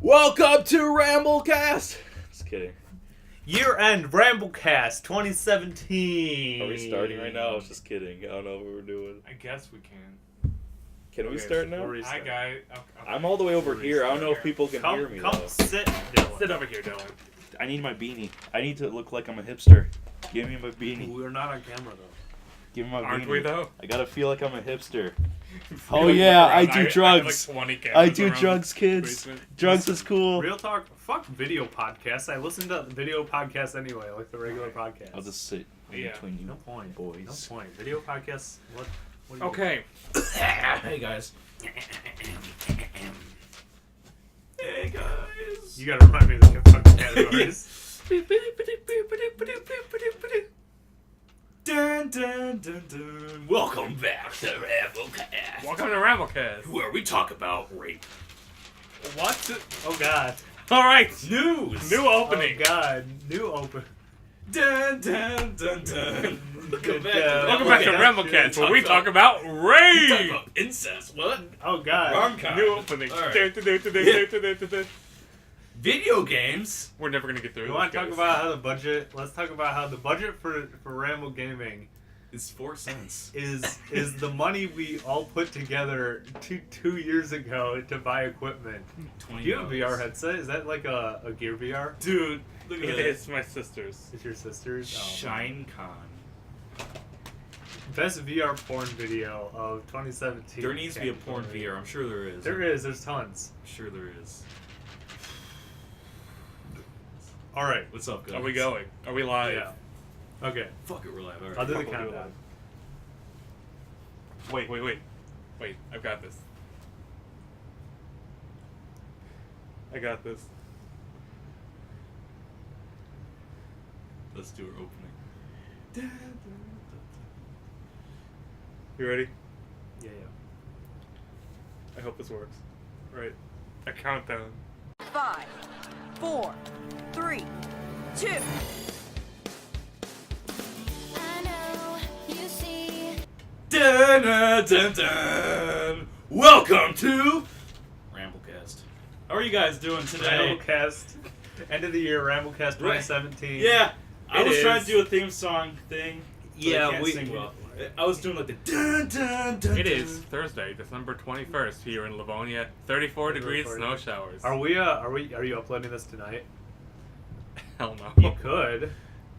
Welcome to RambleCast! Just kidding. Year-end RambleCast 2017. Are we starting right now? I was just kidding. I don't know what we're doing. I guess we can. Can we start now? Hi, guy. Okay. I'm all the way over here. I don't know if people can hear me, Come though. sit, Dylan. Sit over here, Dylan. I need my beanie. I need to look like I'm a hipster. Give me my beanie. We're not on camera, though. Give me my beanie. Aren't we, though? I gotta feel like I'm a hipster. Oh, yeah, I do drugs. I do drugs, kids. Drugs is cool. Real talk, fuck video podcasts. I listen to video podcasts anyway, like the regular podcast. I'll just sit in between you No point. boys. No point. Video podcasts, what do you Okay. Hey, guys. Hey, guys. You gotta remind me of the fucking categories. Dun, dun, dun, dun. Welcome back to RambleCast. Welcome to RambleCast. Where we talk about rape. What? Oh, God. All right. News. New opening. Oh, God. New open. Dun, dun, dun, dun. Welcome back Welcome back to RambleCast, where we talk about rape. Talk about incest. What? Oh, God. Wrong kind. New opening. All right. Video games. We're never gonna get through. You want to talk about how the budget? Let's talk about how the budget for Ramble Gaming It's 4 cents. is the money we all put together two years ago to buy equipment. Do you have a VR headset? Is that like a Gear VR? Dude, look at this. It's my sister's. It's your sister's? Oh. ShineCon. Best VR porn video of 2017. There needs to be a porn VR. I'm sure there is. There is. There's tons. I'm sure there is. All right. What's up, guys? Are we going? Are we live? Yeah. Okay. Fuck it, we're live. All right. I'll do the Fuck, we'll do countdown. Wait. I've got this. I got this. Let's do our opening. You ready? Yeah. I hope this works. Right. A countdown. 5, 4, 3, 2. I know you see. Dun, dun, dun, dun. Welcome to RambleCast. How are you guys doing today? RambleCast. End of the year. RambleCast 2017. Yeah, I It was trying is. to do a theme song thing. But Yeah, I can't sing well. I was doing like the dun dun dun. It is Thursday, December 21st here in Livonia. 34 degrees, 34 snow showers. Are you uploading this tonight? Hell no. You could.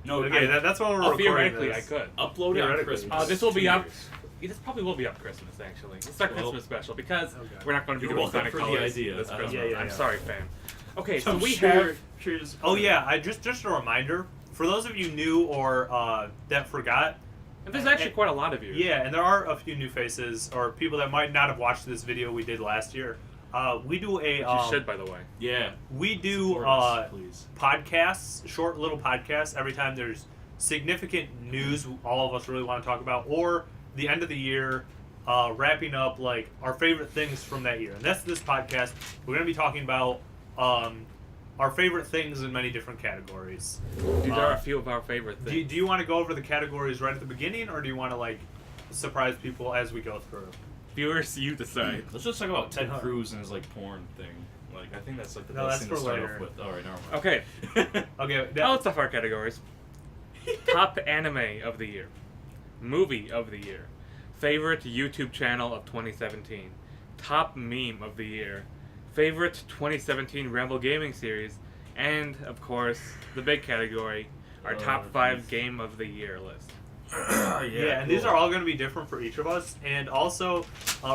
No, Okay, that's when we're recording Theoretically, I this. could. upload it on Theoretically. Christmas. This will be 2 up. years. This probably will be up Christmas, actually. It's our Well, Christmas special because okay. we're not going to be You're doing welcome Sonic for the Colors idea. this Christmas. Yeah, I'm yeah. sorry, fam. Okay, so I'm we sure, have. Oh yeah, I just a reminder for those of you new or that forgot. And there's actually quite a lot of you. Yeah, and there are a few new faces or people that might not have watched this video we did last year. We do a Which you should, by the way. Yeah. we do Support us, please. podcasts, short little podcasts every time there's significant news all of us really want to talk about, or the end of the year, wrapping up like our favorite things from that year. And that's this podcast. We're going to be talking about our favorite things in many different categories. These are a few of our favorite Do things. you want to go over the categories right at the beginning, or do you want to like surprise people as we go through? Viewers, you decide. Let's just talk about Ted Cruz and his like porn thing. Like I think that's like the No, best that's thing to for start later. off with. All right, never mind. Okay, Okay. now let's talk our categories. Top anime of the year. Movie of the year. Favorite YouTube channel of 2017. Top meme of the year. Favorite 2017 Ramble Gaming series. And, of course, the big category, our top 5 game of the year list. Yeah, and these are all going to be different for each of us. And also,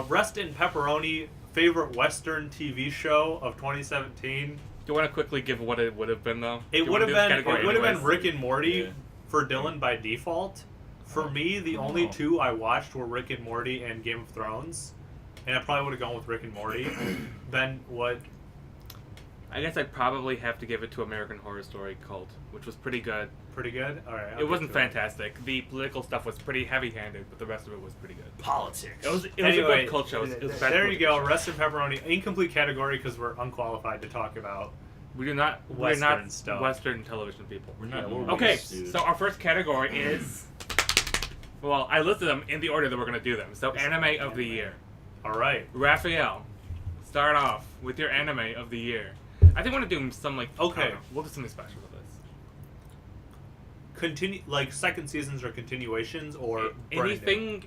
Rest in Pepperoni, favorite Western TV show of 2017. Do you want to quickly give what it would have been, though? It Do you would wanna have do this been category Rick anyways? and Morty Yeah. for Dylan by default. For me, the only two I watched were Rick and Morty and Game of Thrones. And I probably would have gone with Rick and Morty. Ben, what? I guess I'd probably have to give it to American Horror Story Cult, which was pretty good. Pretty good? Alright. It wasn't fantastic. The political stuff was pretty heavy-handed, but the rest of it was pretty good. Politics. It was a Anyway, good cult show. It was a bad there you political go. show. Rest in Pepperoni. Incomplete category because we're unqualified to talk about. We're not Western stuff. Western television people. We're not. Yeah, we're normal, Okay, dude. so our first category is... Well, I listed them in the order that we're going to do them. So, anime of the year. Alright. Raphael, start off with your anime of the year. I think we're gonna do some like. Okay. I don't know, we'll do something special with this. Continue like second seasons or continuations or brand new? Anything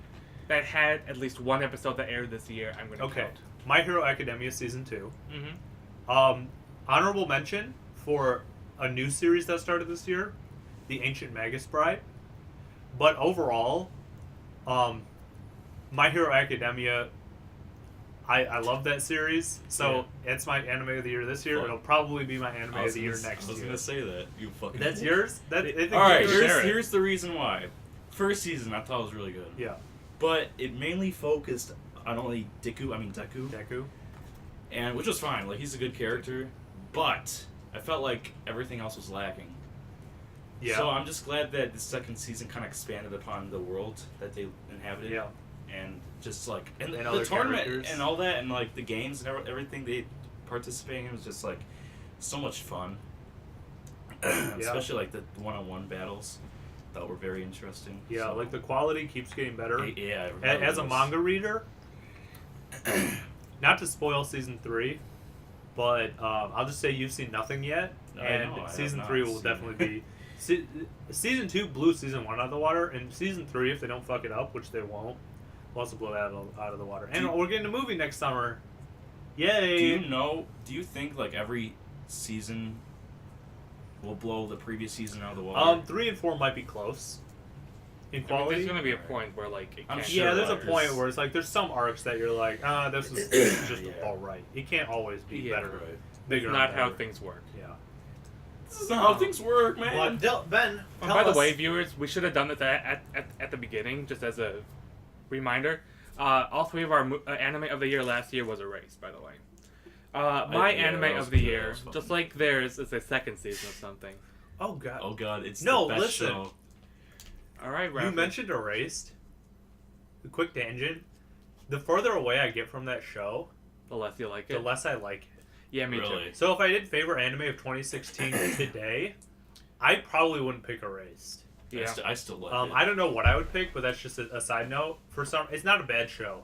that had at least one episode that aired this year, I'm gonna Okay. count. My Hero Academia season 2. Mm-hmm. Honorable mention for a new series that started this year, The Ancient Magus Bride. But overall, My Hero Academia, I love that series. So it's my anime of the year this year. Fuck. It'll probably be my anime of the year next I was year. gonna say that. You fucking. That's yours? I think All right. yours- Here's the reason why. First season, I thought was really good. Yeah. But it mainly focused on only Deku, and which was fine. Like he's a good character, but I felt like everything else was lacking. Yeah. So I'm just glad that the second season kind of expanded upon the world that they inhabited. Yeah. And just like and And the other tournament characters. and all that and like the games and everything they participated in was just like so much fun. Especially like the one-on-one battles that were very interesting. Yeah, So- like the quality keeps getting better. Yeah. it As a was. manga reader, not to spoil season 3, but I'll just say you've seen nothing yet, I and know, I have season not 3 will seen definitely be. Season 2 blew season 1 out of the water, and season 3, if they don't fuck it up, which they won't, will also blow that out of the water. And we're getting a movie next summer. Yay! Do you think like every season will blow the previous season out of the water? 3 and 4 might be close in I mean, quality. there's gonna be a point where like it I'm can't. sure. Yeah, there's a like, point there's- where it's like there's some arcs that you're like, this is just Yeah. all right. It can't always be Yeah, better, right. bigger. Not and how better. things work. Yeah. This is not how things work, man. Ben. And by the way, viewers, we should have done this at the beginning, just as a reminder. All 3 of our anime of the year last year was erased, by the way. My yeah, anime that was of the good, year, that was fun. just like theirs, is a second season of something. Oh god. Oh god, it's No, the best listen. show. All right, You Raffi. mentioned Erased. A quick tangent. The further away I get from that show, the less you like it. the less I like it. Yeah, me Really? too. So if I did favorite anime of 2016 today, I probably wouldn't pick Erased. Yeah. I still like it. I don't know what I would pick, but that's just a side note. It's not a bad show.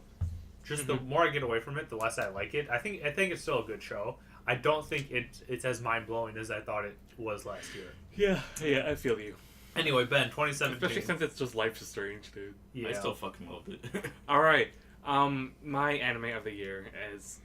Just the more I get away from it, the less I like it. I think it's still a good show. I don't think it's as mind blowing as I thought it was last year. Yeah, I feel you. Anyway, Ben, 2017. Especially since it's just Life is Strange, dude. yeah. I still fucking loved it. All right, my anime of the year, as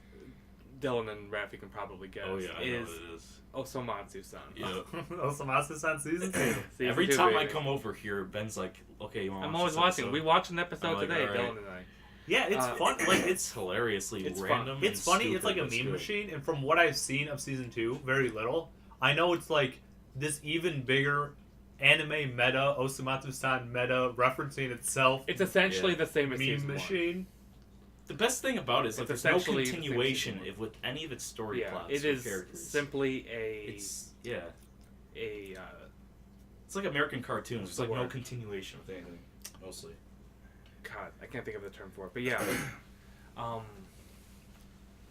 Dylan and Raffi can probably guess, Oh yeah, I know is what it is. Osomatsu-san. Yeah. Osamasu-san season 2. Season Every 2, time I baby. come over here, Ben's like, "Okay, you want?" I'm always watching. We watched an episode I'm like, today, all right. Dylan and I. Yeah, it's fun. Like It's hilariously it's random. fun. It's and funny. It's like stupid, a but meme good. machine, and from what I've seen of season 2, very little, I know it's like this even bigger anime meta, Osamatsu-san meta, referencing itself. It's essentially Yeah. the same as meme season machine. The best thing about it is like It's there's no essentially the same continuation season. if with any of its story 1. Yeah, plots it or is characters. simply It's yeah. a It's like American cartoons. There's like no word? continuation with anything, mostly. God, I can't think of the term for it, but yeah,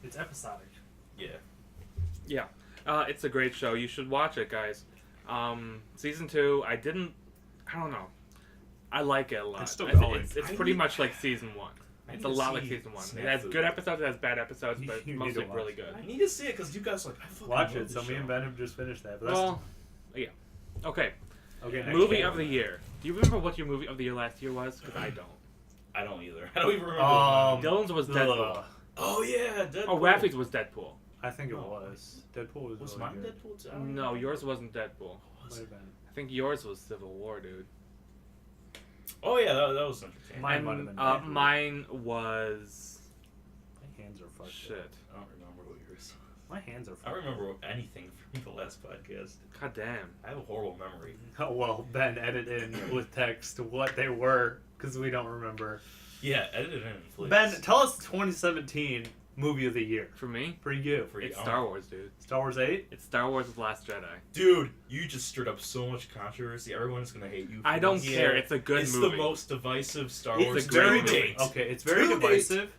It's episodic. Yeah. yeah, it's a great show. You should watch it, guys. Season 2, I don't know. I like it a lot. It's still I think going. It's I pretty need- much like season 1. I It's need a to lot like see season 1. It Snafu. has good episodes, it has bad episodes, You but need mostly to watch really it. good. I need to see it because you guys like I fucking Watch love it. this So me show. and Ben have just finished that. But that's Well, yeah. Okay. okay. Next Movie game. of the year. Do you remember what your movie of the year last year was? Because I don't. I don't either. I don't even remember. Dylan's was Deadpool. Oh yeah, Deadpool. Oh, Raffi's was Deadpool. I think it Oh. was. Deadpool was. Was really mine good. Deadpool too? I don't No, remember. yours wasn't Deadpool. Might have been. I think yours was Civil War, dude. Oh yeah, that was entertaining. Mine might have been Deadpool. Mine was My hands are fucked. shit. I don't remember what yours. My hands are I fucked. don't remember anything from the last podcast. God damn. I have a horrible memory. Oh well, Ben, edit in with text what they were because we don't remember. Yeah, edit it in, please. Ben, tell us 2017 movie of the year For me, for you. For it's you. Star Wars, dude. Star Wars 8. It's Star Wars: The Last Jedi. Dude, you just stirred up so much controversy. Everyone's gonna hate you. For I don't this. care. It's a good It's movie. the most divisive Star It's Wars very to date. okay. It's very To date. divisive.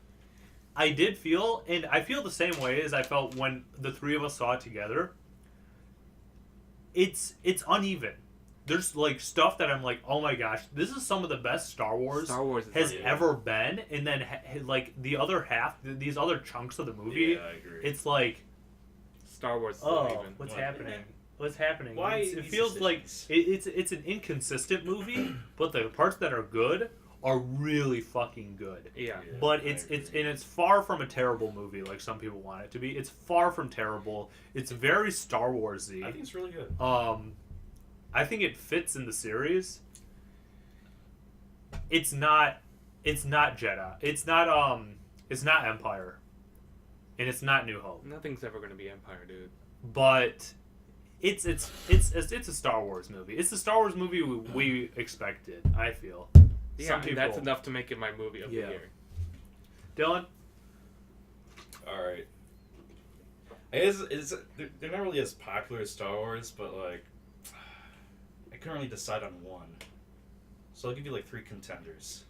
I did feel, and I feel the same way as I felt when the three of us saw it together. It's uneven. There's like stuff that I'm like, oh my gosh, this is some of the best Star Wars Star Wars is has uneven. ever been, and then like the other half, these other chunks of the movie, Yeah, I agree. it's like Star Wars. What's happening? What's happening? Why It these feels like decisions? it's an inconsistent movie, but the parts that are good are really fucking good. Yeah. But it's far from a terrible movie like some people want it to be. It's far from terrible. It's very Star Warsy. I think it's really good. I think it fits in the series. It's not Jedi. It's not Empire. And it's not New Hope. Nothing's ever gonna be Empire, dude. But it's a Star Wars movie. It's the Star Wars movie we expected, I feel. Yeah, Some people, that's enough to make it my movie of the Yeah. year. Dylan? Alright. They're not really as popular as Star Wars, but like I couldn't really decide on one. So I'll give you like 3 contenders.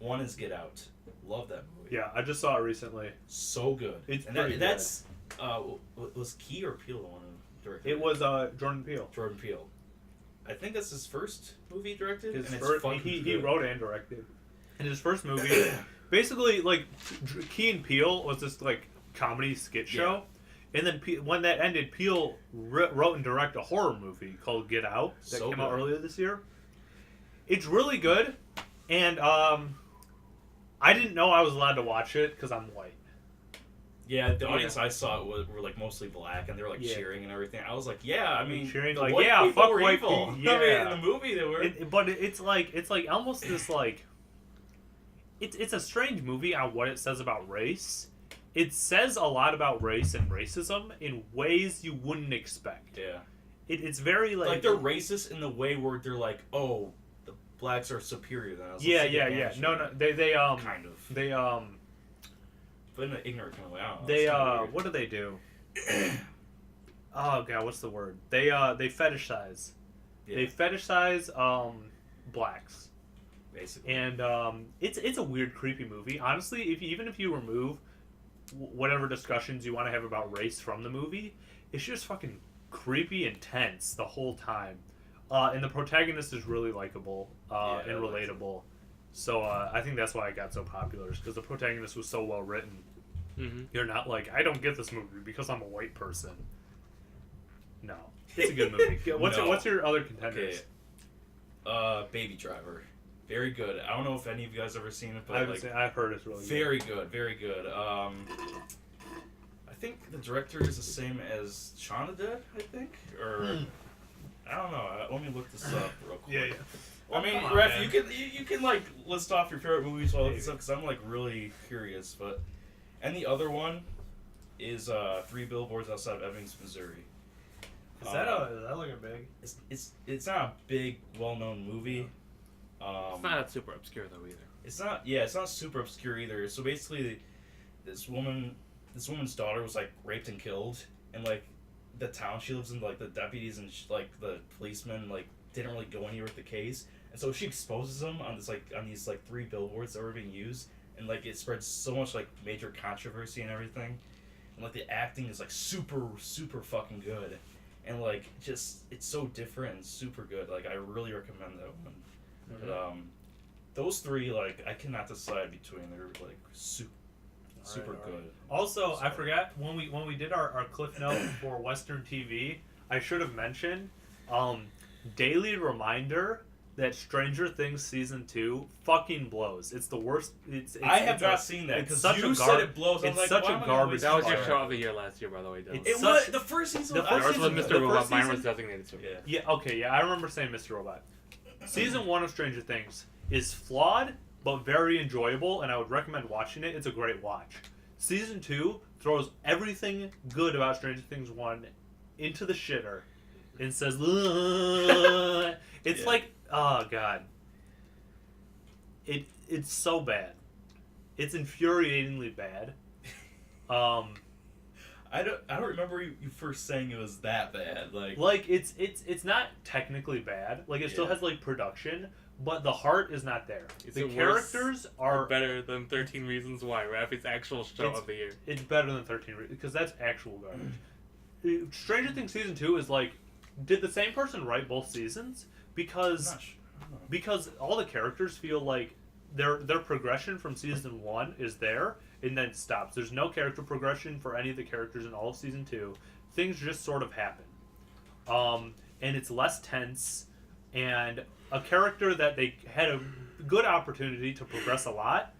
One is Get Out. Love that movie. Yeah, I just saw it recently. So good. It's and pretty good. that's was Key or Peele the one who directed It was Jordan Peele. Jordan Peele. I think that's his first movie he directed. His and first, it's fucking he good. wrote and directed. And his first movie, basically, like, Key and Peele was this, like, comedy skit show. And then when that ended, Peele wrote and directed a horror movie called Get Out that came out earlier this year. It's really good. And I didn't know I was allowed to watch it because I'm white. Yeah, the audience I saw were like mostly black, and they were like cheering and everything. I was like, yeah, I mean, cheering the like, white yeah, people fuck were white evil. people. I mean, Yeah. in the movie they were. But it's like almost this like. It's a strange movie on what it says about race. It says a lot about race and racism in ways you wouldn't expect. Yeah. It's very like they're racist in the way where they're like, oh, the blacks are superior than us. Yeah. No, they kind of. They But in an ignorant kind of way. I don't know. what do they do? Oh god, what's the word? They fetishize. Yeah. They fetishize blacks. Basically. And it's a weird, creepy movie. Honestly, even if you remove whatever discussions you want to have about race from the movie, it's just fucking creepy and tense the whole time. And the protagonist is really likable and relatable. So I think that's why it got so popular, is because the protagonist was so well written. Mm-hmm. You're not like, I don't get this movie because I'm a white person. No, it's a good movie. What's your other contenders? Okay. Baby Driver. Very good. I don't know if any of you guys ever seen it, but I've heard it's really very good. Very good. I think the director is the same as Shaun of the Dead, I think, or I don't know. Let me look this up real quick. Yeah. I mean, Raffi, you can like list off your favorite movies while I look this up, because I'm like really curious. But and the other one is 3 Billboards Outside of Ebbings, Missouri. Is that like a big? It's not a big, well-known movie. It's not super obscure though either. It's not super obscure either. So basically, this woman's daughter was like raped and killed, and like the town she lives in, like the deputies and like the policemen like didn't really go anywhere with the case, and so she exposes them on these 3 billboards that were being used, and like it spreads so much like major controversy and everything, and like the acting is like super fucking good, and like just it's so different and super good. Like I really recommend that one. Mm-hmm. But those 3, like I cannot decide between. They're like super good. Also, I forgot when we did our cliff note for Western TV, I should have mentioned daily reminder that Stranger Things season 2 fucking blows. It's the worst. I have not seen that because you said it blows. I was it's like, such why a am I garbage. That was your fire. show of the year last year, by the way, Dylan. It's It was the first season. Yours was Mr. Robot. Mine was Designated Survivor. Yeah. Yeah. Okay. Yeah, I remember saying Mr. Robot. Season 1 of Stranger Things is flawed but very enjoyable, and I would recommend watching it. It's a great watch. Season 2 throws everything good about Stranger Things 1 into the shitter and says, "Ugh." It's like, oh god, it's so bad. It's infuriatingly bad. I don't remember you first saying it was that bad. Like it's not technically bad. Like it still has like production, but the heart is not there. The characters are better than 13 Reasons Why, Raffi's actual show of the year. It's better than 13 because that's actual garbage. Stranger Things season 2 is like, did the same person write both seasons? Because all the characters feel like their progression from season 1 is there, and then it stops. There's no character progression for any of the characters in all of season 2. Things just sort of happen. And it's less tense, and a character that they had a good opportunity to progress a lot,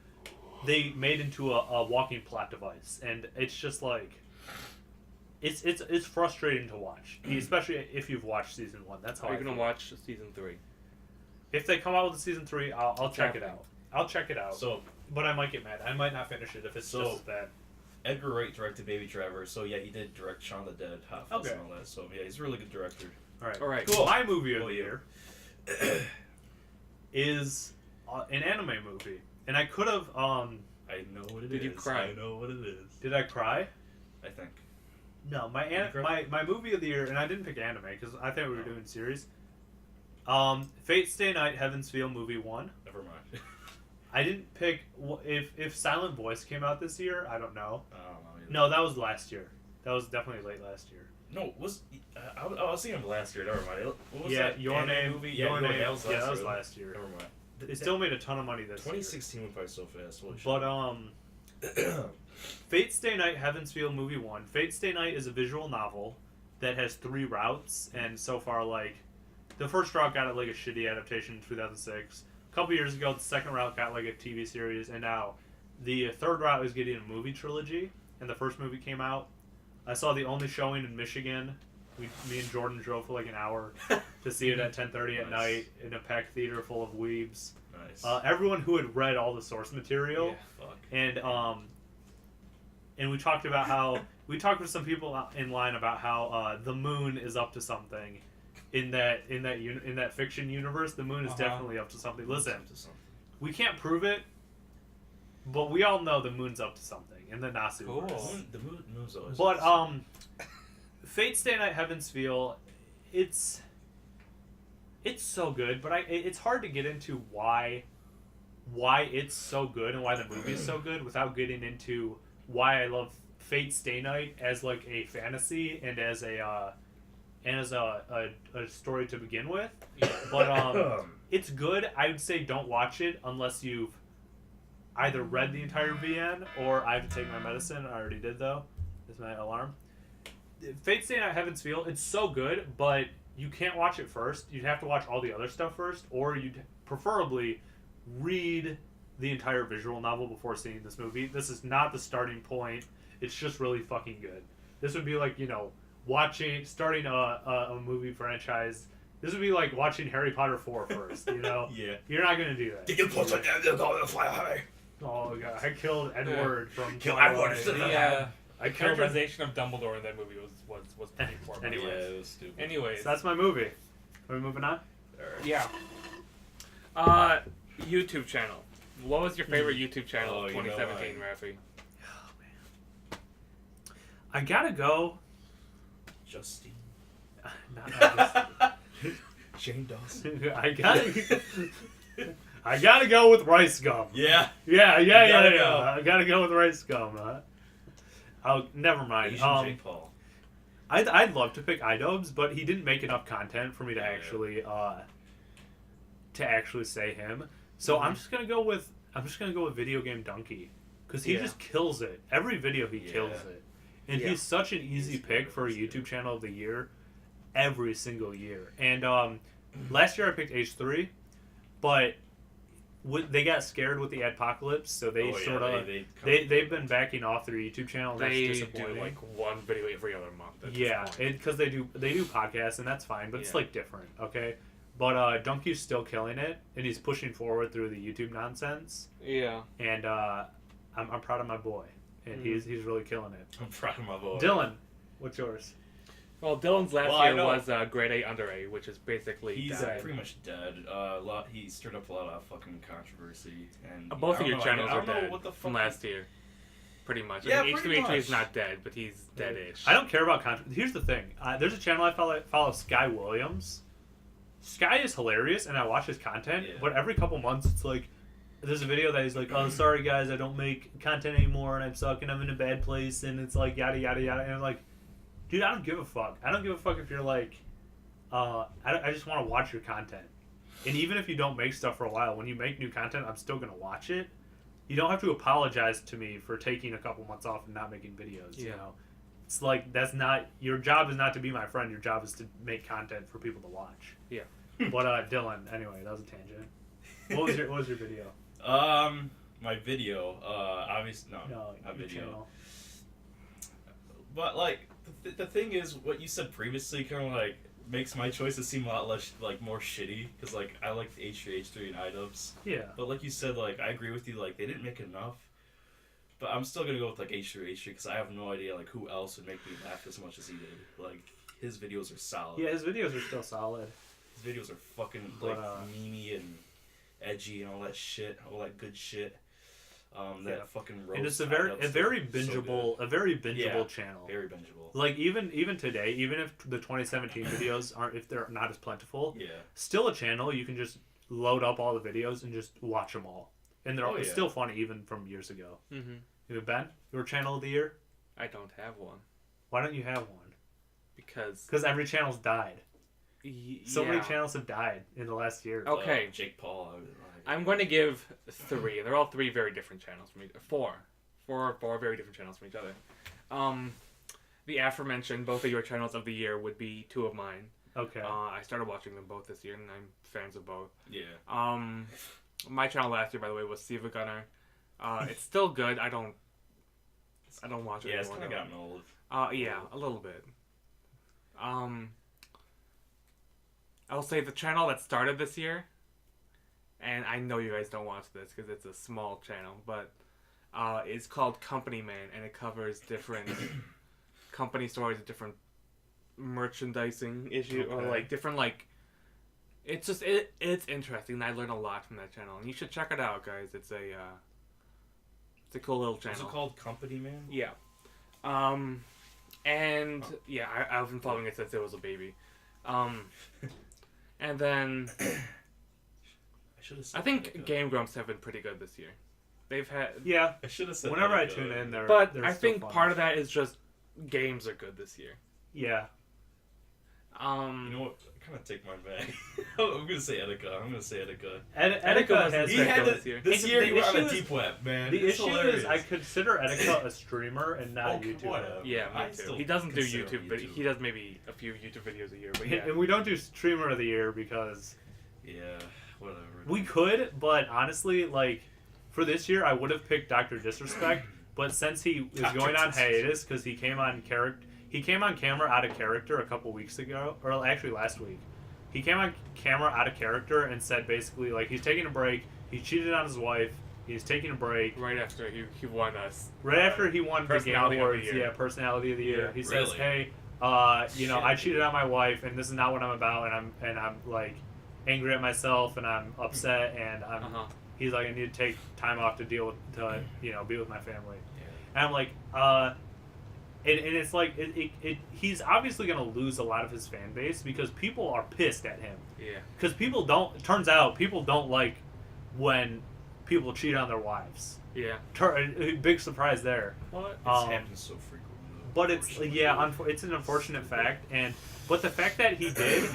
they made into a walking plot device, and it's just like it's frustrating to watch, especially if you've watched season 1. That's how Are you I gonna feel. watch season 3? If they come out with a season 3, I'll check it out. I'll check it out. So, but I might get mad. I might not finish it if it's just as bad. Edgar Wright directed Baby Driver, so yeah, he did direct Shaun of the Dead, Hot Fuzz, Okay. and all that. So yeah, he's a really good director. All right. Cool. My movie of Oh, the yeah. year is an anime movie, and I could have. I know what it is. Did you cry? I know what it is. Did I cry? I think. No, my Did you cry? my movie of the year, and I didn't pick anime because I thought we were doing series. Fate Stay Night Heaven's Feel movie 1. Never mind. I didn't pick if Silent Voice came out this year. I don't know. I don't know either. No, that was last year. That was definitely late last year. No, I was thinking of last year. Never mind. What was Yeah, that Your anime Name. movie? Your Name. That was last Yeah, that was year. last year. Never mind. It still made a ton of money this year. 2016 went by so fast. Holy But Fate Stay Night Heaven's Feel movie 1. Fate Stay Night is a visual novel that has 3 routes, and so far, like, the first route got like a shitty adaptation in 2006. A couple years ago, the second route got like a TV series, and now the third route is getting a movie trilogy. And the first movie came out. I saw the only showing in Michigan. Me and Jordan drove for like an hour to see it at 10:30 at Nice. night in a packed theater full of weebs. Nice. Everyone who had read all the source material. Yeah, fuck. And we talked about how we talked with some people in line about how the moon is up to something in that fiction universe. The moon is definitely up to something. Listen, Up to something. we can't prove it, but we all know the moon's up to something in the Nasu Cool. verse. The moon's always. But Fate Stay Night Heaven's Feel, it's so good, but it's hard to get into why it's so good and why the movie is so good without getting into why I love Fate Stay Night as like a fantasy and as a story to begin with. But it's good. I would say don't watch it unless you've either read the entire VN or I have to take my medicine. I already did though. Is my alarm. Fate Stay Night Heaven's Feel, it's so good, but you can't watch it first. You'd have to watch all the other stuff first, or you'd preferably read the entire visual novel before seeing this movie. This is not the starting point. It's just really fucking good. This would be like, starting a movie franchise. This would be like watching Harry Potter 4 first, Yeah. You're not going to do that. Did you put the going fly high? Oh, God. I killed Edward from Kill Twilight. Edward. I killed him. characterization of Dumbledore in that movie was pretty poor. Anyways. Yeah, it was stupid. Anyways, So that's my movie. Are we moving on? yeah. YouTube channel. What was your favorite YouTube channel of you know 2017, Raffi? I gotta go. Justine. Not Shane Dawson. I gotta go with Rice Gum. Yeah. Yeah. gotta go. I gotta go with Rice Gum. Oh, never mind. Asian Jake Paul. I'd love to pick iDubbbz, but he didn't make enough content for me to actually say him. So I'm just gonna go with Video Game Donkey because he just kills it. Every video he kills it, and he's such an easy pick for a YouTube channel of the year every single year. And last year I picked H3, but they got scared with the adpocalypse, so they they've been backing off their YouTube channel. And They that's do disappointing. like one video every other month. at this Yeah, point. because they do podcasts, and that's fine, but it's Yeah. like different, okay? But Donkey's still killing it, and he's pushing forward through the YouTube nonsense, Yeah. and I'm proud of my boy, and he's really killing it. I'm proud of my boy. Dylan, what's yours? Well, Dylan's last Well, I year know. was grade A under A, which is basically He's dead. pretty much dead. He stirred up a lot of fucking controversy, and Both I of don't your know, channels I are don't know dead what the from fuck- last year. Pretty much. Yeah, I mean, pretty H3H3 is much. not dead, but he's dead-ish. I don't care about content. Here's the thing. There's a channel I follow Sky Williams. Sky is hilarious, and I watch his content, Yeah. but every couple months it's like, there's a video that he's like, oh, sorry guys, I don't make content anymore, and I'm suck, and I'm in a bad place, and it's like, yada, yada, yada, and I'm like, dude, I don't give a fuck. I don't give a fuck if you're like, I just want to watch your content. And even if you don't make stuff for a while, when you make new content, I'm still going to watch it. you don't have to apologize to me for taking a couple months off and not making videos. You Yeah. know, it's like that's not your job. Is not to be my friend. Your job is to make content for people to watch. Yeah. But Dylan, anyway, that was a tangent. What was your video? My video. Obviously no, No, not your video. channel. But like the thing is, what you said previously kind of like makes my choices seem a lot less like more shitty because like I like the H3 and iDubbbz. Yeah. But like you said, like I agree with you. Like they didn't make enough. But I'm still gonna go with like H3 because I have no idea like who else would make me laugh as much as he did. Like his videos are solid. Yeah, his videos are still solid. His videos are fucking But, like memey and edgy and all that shit, all that good shit. That Yeah. fucking roast. And it's a iDubbbz very stuff is so bingeable, good. a very bingeable Yeah. channel. Very bingeable. Like even today, even if the 2017 videos aren't, if they're not as plentiful, Yeah. still a channel you can just load up all the videos and just watch them all, and they're Oh, yeah. still funny even from years ago. Mm-hmm. Ben, your channel of the year? I don't have one Why don't you have one? because Because every channel's died. So many yeah. channels have died in the last year. Okay. Jake Paul. I'm going to give 3. They're all 3 very different channels from each. 4 very different channels from each other. The aforementioned both of your channels of the year would be 2 of mine. Okay. I started watching them both this year, and I'm fans of both. Yeah. My channel last year, by the way, was Siva Gunner. It's still good. I don't watch it Yeah, it's anymore. kind of gotten old. Yeah, a little bit. I'll say the channel that started this year, and I know you guys don't watch this because it's a small channel, but it's called Company Man, and it covers different company stories, different merchandising issue, or Okay. like different like. It's just it's interesting. And I learned a lot from that channel, and you should check it out, guys. It's a cool little channel. Is it called Company Man? Yeah. And yeah, I've been following it since it was a baby. And then I should have. I think Game Grumps have been pretty good this year. They've had, yeah. I should have said. Whenever I Etika. tune in, they're but they're I still think fun. part of that is just games are good this year. Yeah. You know what? I kind of take mine back. I'm gonna say Etika. Etika was has his He best had though the, this year. this The year he went on issue a is- deep web, man. The It's issue hilarious. is I consider Etika a streamer and not a Okay, YouTuber. whatever. Yeah, I me too. still He doesn't do consider YouTube, him but YouTube. he does maybe a few YouTube videos a year. But yeah, And we don't do streamer of the year because Yeah, whatever. we could, but honestly, like for this year, I would have picked Dr. Disrespect, but since he is Dr. going on Disrespect. hiatus because he came on camera out of character a couple weeks ago, or actually last week. He came on camera out of character and said basically like he's taking a break. He cheated on his wife. He's taking a break. right after he won us. Right after he won the Game Personality of the Awards, Year. yeah, Personality of the Year. Yeah. He says, Really? "Hey, you know, Shit, I cheated dude. on my wife, and this is not what I'm about, and I'm like angry at myself, and I'm upset, and I'm." He's like, "I need to take time off to be with my family," and I'm like, and it's like he's obviously gonna lose a lot of his fan base because people are pissed at him. Yeah. Because turns out people don't like when people cheat on their wives. Yeah. Big surprise there. What? It happens so frequently. But it's it's an unfortunate fact, but the fact that he did,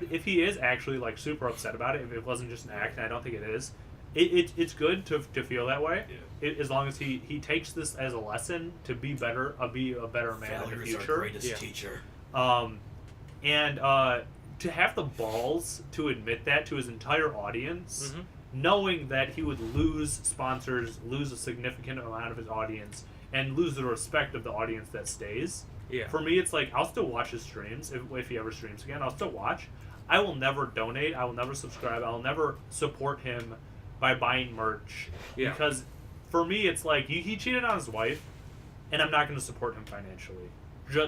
if he is actually like super upset about it, if it wasn't just an act, and I don't think it is, it's good to feel that way. Yeah. As long as he takes this as a lesson to be better, be a better man in the Failure is our future. greatest Yeah. teacher. And to have the balls to admit that to his entire audience, knowing that he would lose sponsors, lose a significant amount of his audience, and lose the respect of the audience that stays. Yeah. For me, it's like I'll still watch his streams if he ever streams again. I'll still watch. I will never donate. I will never subscribe. I will never support him by buying merch. Yeah. Because for me, it's like he cheated on his wife, and I'm not going to support him financially,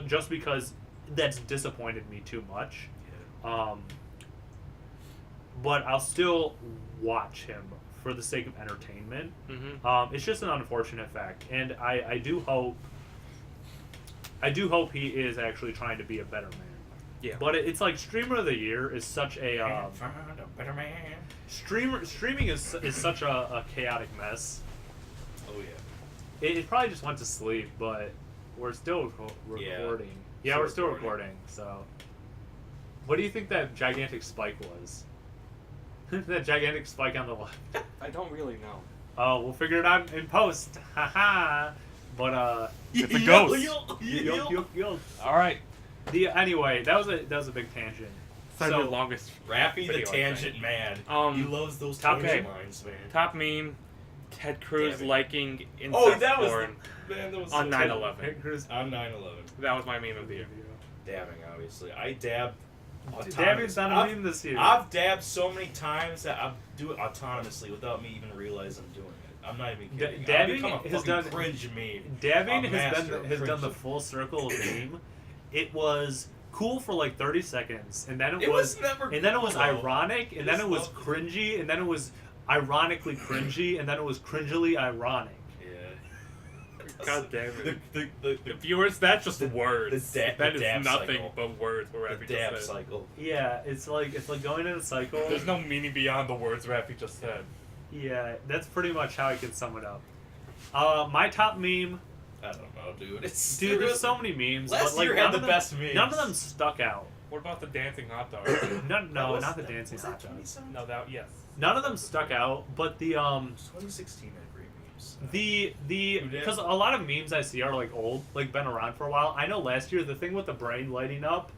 just because that's disappointed me too much. But I'll still watch him for the sake of entertainment. It's just an unfortunate fact, and I do hope he is actually trying to be a better man. Yeah. But it's like streamer of the year is such a Found a better man. streaming is such a chaotic mess. Oh yeah. It probably just went to sleep, but we're still recording. Yeah, Still we're still recording. recording. So, what do you think that gigantic spike was? That gigantic spike on the left. I don't really know. Oh, we'll figure it out in post. Haha. But It's a ghost. yo. All right. Anyway, that was a big tangent. So, So the longest. Raffi the video, I tangent think. man. He loves those top tangent game. lines, man. Top meme: Ted Cruz Damn it. liking incest Oh, that was porn man. That was on so 9/11. On 9/11. That was my meme of the year. Dabbing, obviously. I dab. Dabbing's not a I've- meme this year. I've dabbed so many times that I do it autonomously without me even realizing I'm doing it. I'm not even kidding. Dabbing I've become a has fucking done cringe meme. Dabbing A has master done of the cringe. full circle of meme. It was cool for like 30 seconds, and then It was never. and then it was cool. ironic, and then Just it was loved it. cringy, and then it was ironically cringy, and then it was cringily ironic. Yeah. God damn it. The Viewers, that's just words. the That is dab nothing cycle. but words. What Raffi the dab just said. cycle. Yeah, it's like going in a cycle. There's no meaning beyond the words Raffi just said. Yeah, that's pretty much how I can sum it up. My top meme, I don't know, dude. It's dude. There's so many memes. Last but like year none had the of them, best memes. None of them stuck out. What about the dancing hot dog? No, not the dancing hot dog. No, that yes. None of them stuck out, but the 2016 had great memes. the because a lot of memes I see are like old, like been around for a while. I know last year the thing with the brain lighting up,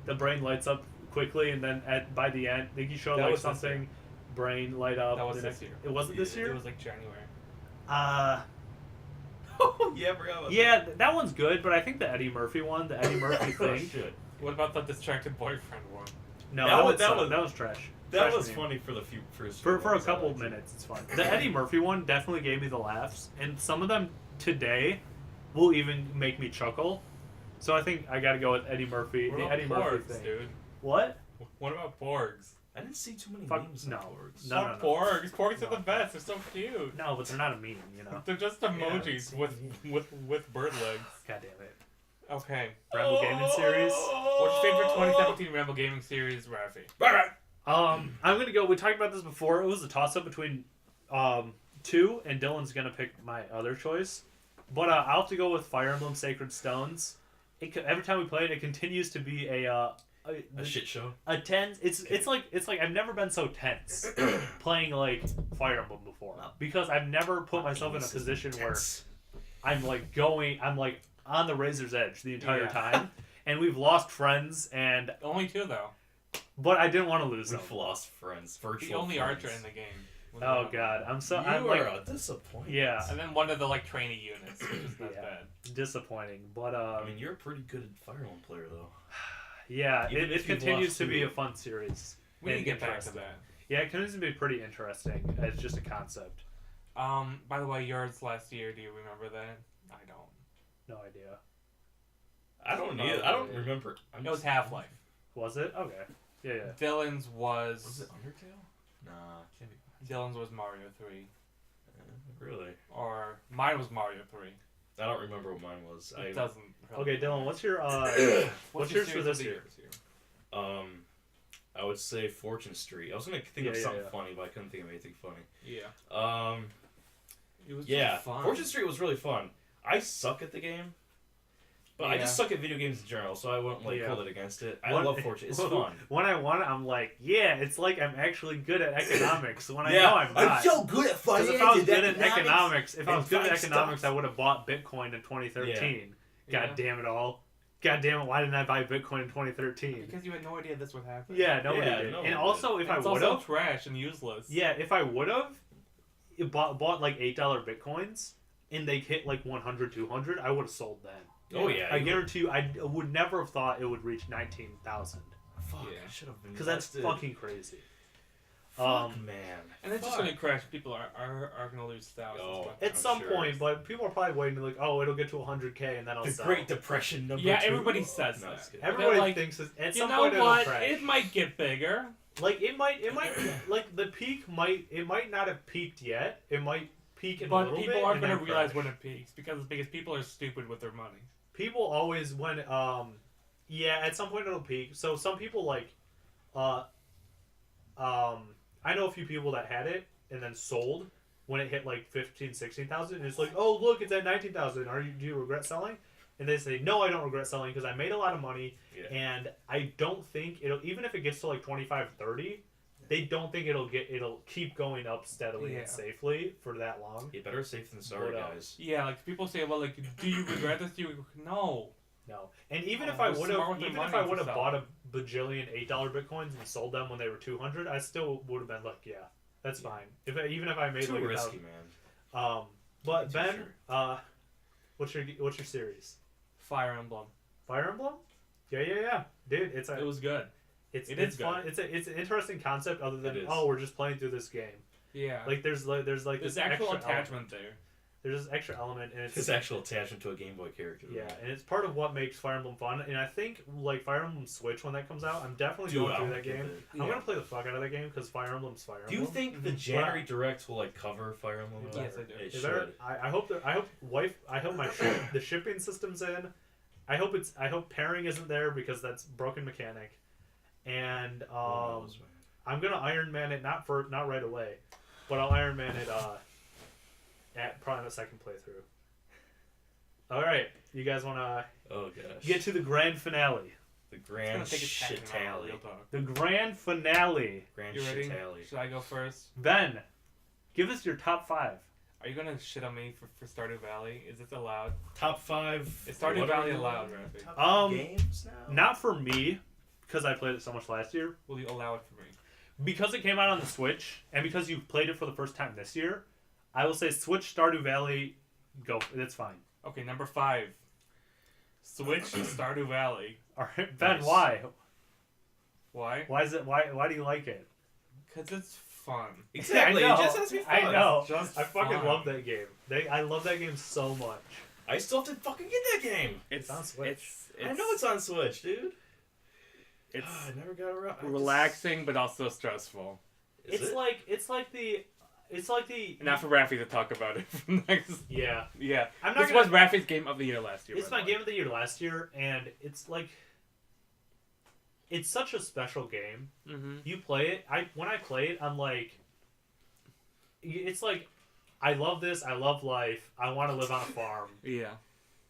the brain lights up quickly, and then by the end, I think you showed That like was this something, brain light up. That was the this next- year. It wasn't this year. It was like January. Oh yeah, I forgot about Yeah, that one's good, but I think the Eddie Murphy one, the Eddie Murphy that. Oh, thing. shit. What about the distracted boyfriend one? No, That that was- was trash. That Trash was meme. funny for the few first. For few a ones I couple of liked. minutes, it's fun. The Eddie Murphy one definitely gave me the laughs, and some of them today will even make me chuckle. So I think I got to go with Eddie Murphy. What The about Eddie Murphy Porgs, thing. dude? What? What about Porgs? I didn't see too many Fuck, memes. no. on Porgs. No, Fuck Porgs. Porgs are the best. They're so cute. No, but they're not a meme, you know. They're just emojis with bird legs. God damn it. Okay. Ramble Gaming Series. What's your favorite 2017 Ramble Gaming Series, Raffi? I'm gonna go. We talked about this before. It was a toss up between two, and Dylan's gonna pick my other choice. But I'll have to go with Fire Emblem Sacred Stones. Every time we play it, it continues to be A shit show. a tense. It's like I've never been so tense playing like Fire Emblem before because I've never put myself in a position where I'm like on the razor's edge the entire Yeah. time, and we've lost friends, Only two though. but I didn't want to lose them. We've lost friends. Virtual. The only friends. archer in the game. Oh god, I'm You like are a disappointment. yeah. And then one of the like trainee units, which is not Yeah. bad. disappointing, but I mean, you're a pretty good Fire Emblem player, though. yeah, Even it if you've continues lost to be two. a fun series. We need to and get back to interesting. that. Yeah, it continues to be pretty interesting as just a concept. By the way, yours last year, do you remember that? I don't. No idea. I don't need it. I don't remember. It was Half-Life. Was it? Okay. Yeah, yeah. Dylan's Was was it Undertale? Nah, can't be. Dylan's was Mario 3. Really? Or mine was Mario 3. I don't remember what mine was. It doesn't really Okay, Dylan, what's your what's your yours for series this of the year? I would say Fortune Street. I was gonna think of Yeah, something yeah. funny, but I couldn't think of anything funny. Yeah. It was Yeah, just fun. Fortune Street was really fun. I suck at the game, but I just Yeah. suck at video games in general, so I wouldn't Yeah. hold it against it. I When- love Fortune. It's fun. When I won it, I'm like, yeah, it's like I'm actually good at economics. When I Yeah, know I'm not. so good at Because if I was good at economics, if I and was good at buying economics, stocks. I would have bought Bitcoin in 2013. Yeah. God damn it all. God damn it, why didn't I buy Bitcoin in 2013? Because you had no idea this would happen. Yeah, nobody Yeah, did. no And one also, if I It's would also have, trash and useless. yeah, if I would have bought like $8 Bitcoins and they hit like 100, 200, I would have sold them. Oh yeah, I guarantee you, I would never have thought it would reach 19,000 Fuck, Yeah. I should have been. because that's invested. fucking crazy. Fuck, man. And it's just Fuck. gonna crash. People are gonna lose thousands. Oh. but- At I'm some sure. point, but people are probably waiting like, oh, it'll get to 100K and then I'll The sell. Great Depression number Yeah, 2. everybody says No, that. just kidding. Everybody like, thinks at You some know point it'll what? crash. It might get bigger. Like it might like the peak might not have peaked yet. It might peak in a But little people bit. aren't and gonna then realize crash. when it peaks because people are stupid with their money. People always yeah, at some point it'll peak. So some people like I know a few people that had it and then sold when it hit like 15, 16,000 and it's like, "Oh, look, it's at 19,000. Do you regret selling?" And they say, "No, I don't regret selling because I made a lot of money Yeah. and I don't think it'll even if it gets to like 25, 30, they don't think it'll keep going up steadily and safely for that long. Yeah, better safe than sorry, guys. Yeah, like people say, well, like, do you regret this? No. No, and even if Oh, I they're would smart have, with their even if money I would have to bought a bajillion $8 bitcoins and sold them when they were 200, I still would have been like, yeah, that's fine. Even if I made Too like risky, man. But Too Ben, sure. what's your series? Fire Emblem. Fire Emblem? Yeah, dude, It was good. it's is fun. good. It's an interesting concept. Other than It is. we're just playing through this game. Yeah. Like there's There's this actual extra attachment there. There's this extra element, and it's His actual attachment to a Game Boy character. yeah, and it's part of what makes Fire Emblem fun. And I think like Fire Emblem Switch when that comes out, I'm definitely going through that game. I'm gonna play the fuck out of that game because Fire Emblem's Fire Emblem. Do you think the January Direct will like cover Fire Emblem? Yes, I do. It Is there, should. I hope the shipping system's in. I hope pairing isn't there because that's broken mechanic. And Who knows, man. I'm gonna Iron Man it not right away, but I'll Iron Man it at probably the second playthrough. All right, you guys wanna Oh gosh. get to the grand finale? The It's grand gonna take a shit second now, tally. real talk. The grand finale. Grand You shit ready? tally. Should I go first? Ben, give us your top 5. Are you gonna shit on me for Stardew Valley? Is this allowed? Top 5. Is Stardew what are Valley we allowed, doing? Raffi? Top 5 games now. Not for me, because I played it so much last year. Will you allow it for me? Because it came out on the Switch, and because you played it for the first time this year, I will say Switch Stardew Valley. Go, it's fine. Okay, number 5. Switch Stardew Valley. All right, Ben, Nice. why? Why? Why is it? Why do you like it? Because it's fun. Exactly. I know. It just has to be fun. I know. Just I fucking fun. love that game. I love that game so much. I still have to fucking get that game. It's on Switch. I know it's on Switch, dude. It's I never got around. relaxing, but also stressful. It's like the Not for Raffi to talk about it next. yeah. Yeah. I'm not This gonna, was Raffi's game of the year last year. It's by my the way. game of the year last year, and it's like it's such a special game. Mm-hmm. You play it. When I play it, I'm like, it's like, I love this. I love life. I want to live on a farm, Yeah.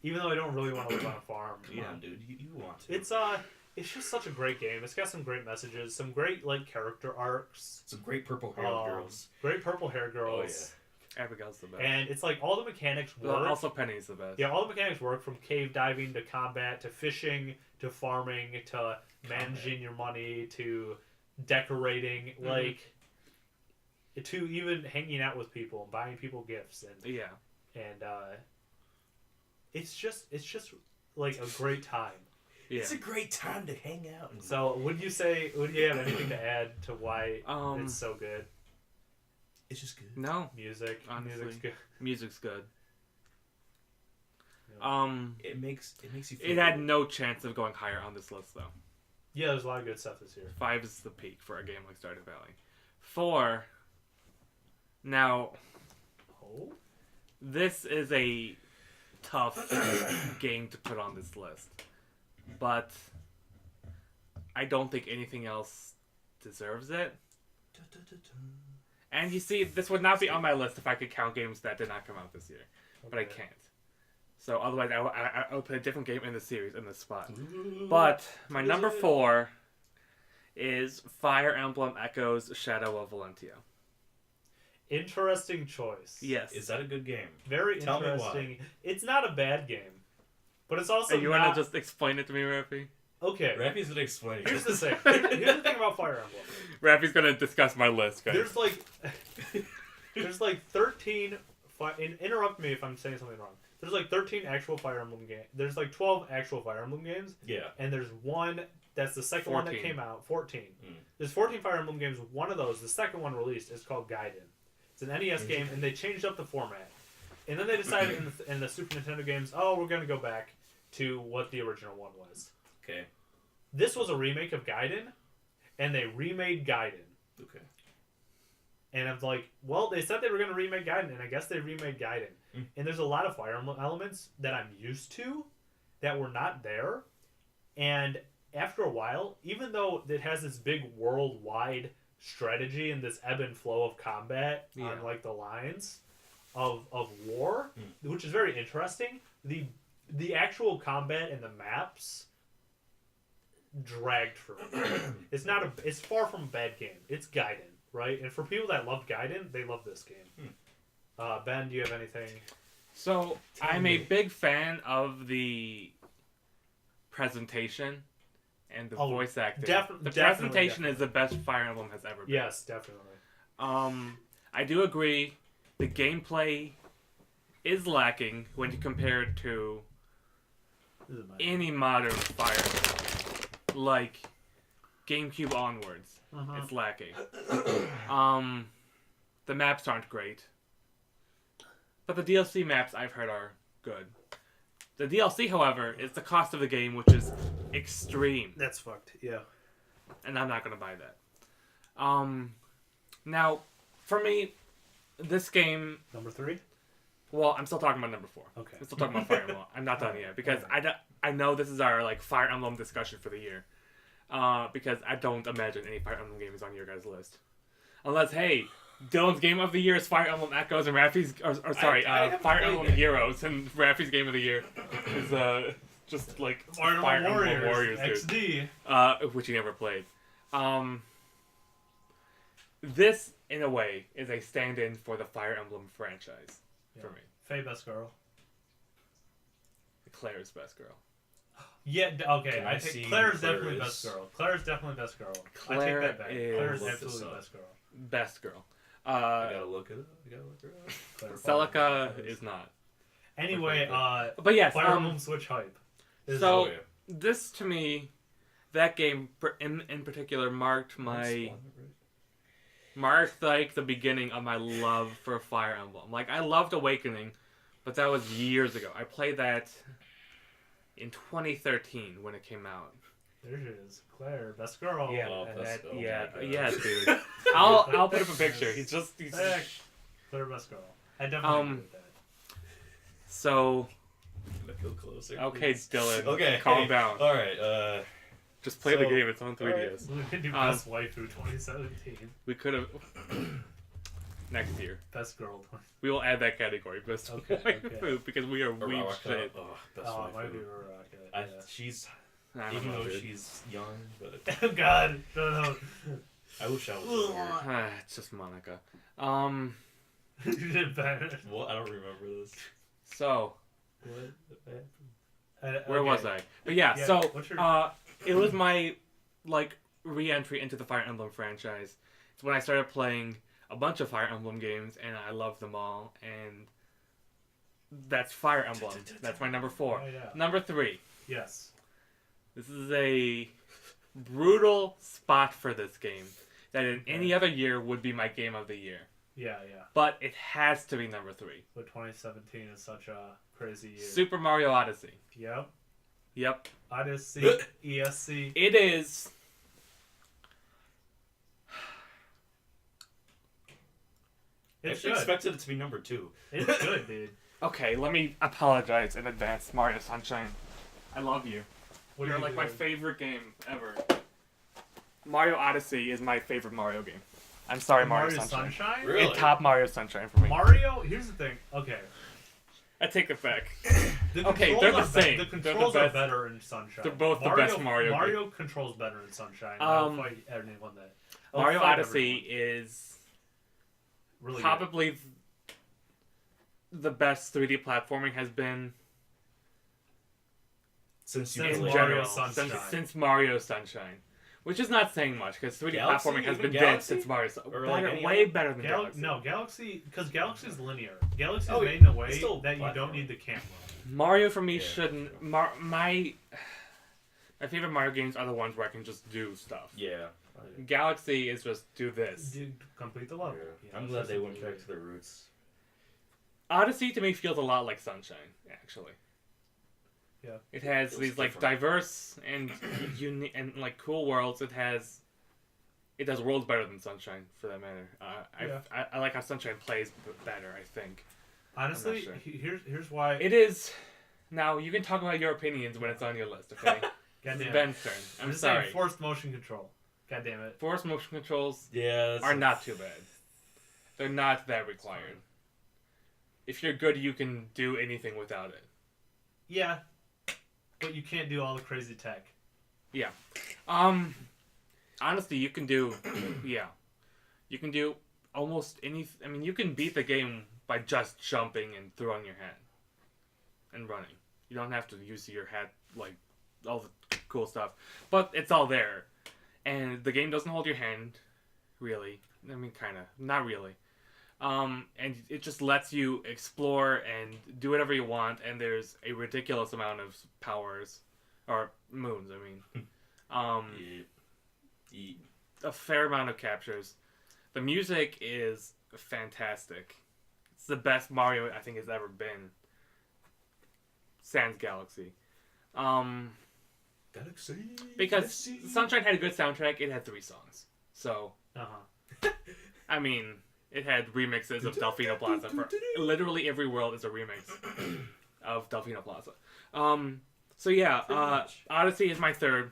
even though I don't really want to live on a farm. Come on, dude. You want to. It's just such a great game. It's got some great messages, some great like character arcs, Some great purple hair girls. great purple hair girls, Abigail's the best. and it's like all the mechanics Well, work. also Penny's the best. Yeah, all the mechanics work from cave diving to combat to fishing to farming to managing your money to decorating, like to even hanging out with people and buying people gifts and it's just like a great time. Yeah. It's a great time to hang out. And So would you have anything to add to why it's so good? it's just good. No. Music's Honestly. good. Music's good. Yeah. It makes you feel It had good. no chance of going higher on this list, though. Yeah, there's a lot of good stuff this year. 5 is the peak for a game like Stardew Valley. 4. Now, Oh? this is a tough game to put on this list. But I don't think anything else deserves it. And you see, this would not be on my list if I could count games that did not come out this year. But I Okay. can't. So otherwise, I would put a different game in the series in this spot. But my number 4 is Fire Emblem Echoes Shadow of Valentia. Interesting choice. Yes. Is that a good game? Very Tell me why. interesting. It's not a bad game, but it's also You not. want to just explain it to me, Raffy? Okay. Rappy's gonna explain it. Here's the thing. Here's the thing about Fire Emblem. Raffy's gonna discuss my list, guys. There's like 13. Interrupt me if I'm saying something wrong. There's like 13 actual Fire Emblem games. There's like 12 actual Fire Emblem games, Yeah. and there's one that's the second one that 14. came out. 14. Mm. There's 14 Fire Emblem games. One of those, the second one released, is called Gaiden. It's an NES game, and they changed up the format. And then they decided in the Super Nintendo games, oh, we're gonna go back to what the original one was. Okay. This was a remake of Gaiden, and they remade Gaiden. Okay. And I'm like, well, they said they were going to remake Gaiden, and I guess they remade Gaiden. Mm. And there's a lot of Fire Emblem elements that I'm used to that were not there. And after a while, even though it has this big worldwide strategy and this ebb and flow of combat on like the lines of war, which is very interesting, the actual combat and the maps dragged for me. It's not a. It's far from a bad game. It's Gaiden, right? And for people that love Gaiden, they love this game. Ben, do you have anything? So I'm a big fan of the presentation and the voice acting. The presentation is the best Fire Emblem has ever been. Yes, definitely. I do agree. The gameplay is lacking when you compare it to any modern Fire Emblem, like GameCube onwards. It's lacking. The maps aren't great, but the DLC maps I've heard are good. The DLC, however, is the cost of the game, which is extreme. That's fucked. Yeah. And I'm not gonna buy that. Now, for me, this game. Number 3. Well, I'm still talking about number 4. Okay. I'm still talking about Fire Emblem. I'm not done yet because I know this is our like Fire Emblem discussion for the year. Because I don't imagine any Fire Emblem game is on your guys' list, unless hey, Dylan's game of the year is Fire Emblem Echoes and Raffi's Fire Emblem Heroes and Raffi's game of the year is just like Fire Emblem Warriors dude. XD. Which he never played. This, in a way, is a stand-in for the Fire Emblem franchise for me. Faye, best girl. Claire's best girl. Yeah, okay. I think Claire's definitely best girl. Claire's definitely best girl. I take that back. Claire's absolutely best girl. Best girl. I gotta look it up. Celica is not. Anyway, but yes, Fire Emblem Switch hype. So this to me, that game in particular marked like the beginning of my love for Fire Emblem. Like I loved Awakening, but that was years ago. I played that in 2013 when it came out. There she is, Claire, best girl. Yeah, yeah, dude. I'll put up a picture. He's Claire, best girl. I definitely agree with that. So. Go closer. Okay, Dylan. Okay, calm down. All right. Just play the game. It's on 3DS. Right. We could do best waifu 2017. We could have next year. Best girl. We will add that category, best waifu, because we are weak shit. Best waifu. She's even though she's young, but oh God, no. I wish I was. It's just Monica. You did better. Well, I don't remember this. So. What? Where was I? But yeah, so it was my like re-entry into the Fire Emblem franchise. It's when I started playing a bunch of Fire Emblem games, and I loved them all. And that's Fire Emblem. That's my number 4. Oh, yeah. Number 3. Yes. This is a brutal spot for this game that in any other year would be my game of the year. Yeah. But it has to be number 3. But 2017 is such a crazy year. Super Mario Odyssey. Yep. Odyssey, ESC. It is. I expected it to be number 2. It's good, dude. Okay, let me apologize in advance, Mario Sunshine. I love you. You're like my favorite game ever. Mario Odyssey is my favorite Mario game. I'm sorry, Mario Sunshine. Really? It's top Mario Sunshine for me. Mario, here's the thing. Okay. I take it back. Okay, they're the same. The controls are better in Sunshine. They're both the best Mario game. Mario controls better in Sunshine. I'll fight anyone that. Mario Odyssey is really probably the best 3D platforming has been since Mario Sunshine. Since Mario Sunshine. Which is not saying much, because 3D platforming has been dead since Mario Sunshine. Way better than Galaxy. No, Galaxy, because Galaxy is linear. Galaxy is made in a way that you don't need the camera. Mario for me shouldn't. My favorite Mario games are the ones where I can just do stuff. Yeah. Galaxy is just do this. Complete the level. Yeah. I'm glad they went back to their roots. Odyssey to me feels a lot like Sunshine, actually. Yeah. It has these like diverse and unique and like cool worlds. It does worlds better than Sunshine, for that matter. I like how Sunshine plays better, I think. Honestly, here's why. It is. Now you can talk about your opinions when it's on your list, okay? Goddamn. Ben's turn. I'm sorry. Forced motion control. God damn it. Forced motion controls are not too bad. They're not that required. If you're good, you can do anything without it. Yeah. But you can't do all the crazy tech. Yeah. Honestly, you can do, yeah. You can do almost any. I mean, you can beat the game by just jumping and throwing your hat and running. You don't have to use your hat like all the cool stuff, but it's all there, and the game doesn't hold your hand, really. I mean, kind of, not really. And it just lets you explore and do whatever you want, and there's a ridiculous amount of powers, or moons, I mean. A fair amount of captures. The music is fantastic. It's the best Mario I think has ever been. Sans Galaxy. Because Sunshine had a good soundtrack, it had 3 songs. So, I mean, it had remixes of Delfino Plaza. For literally every world is a remix of Delfino Plaza. So yeah, Odyssey is my third.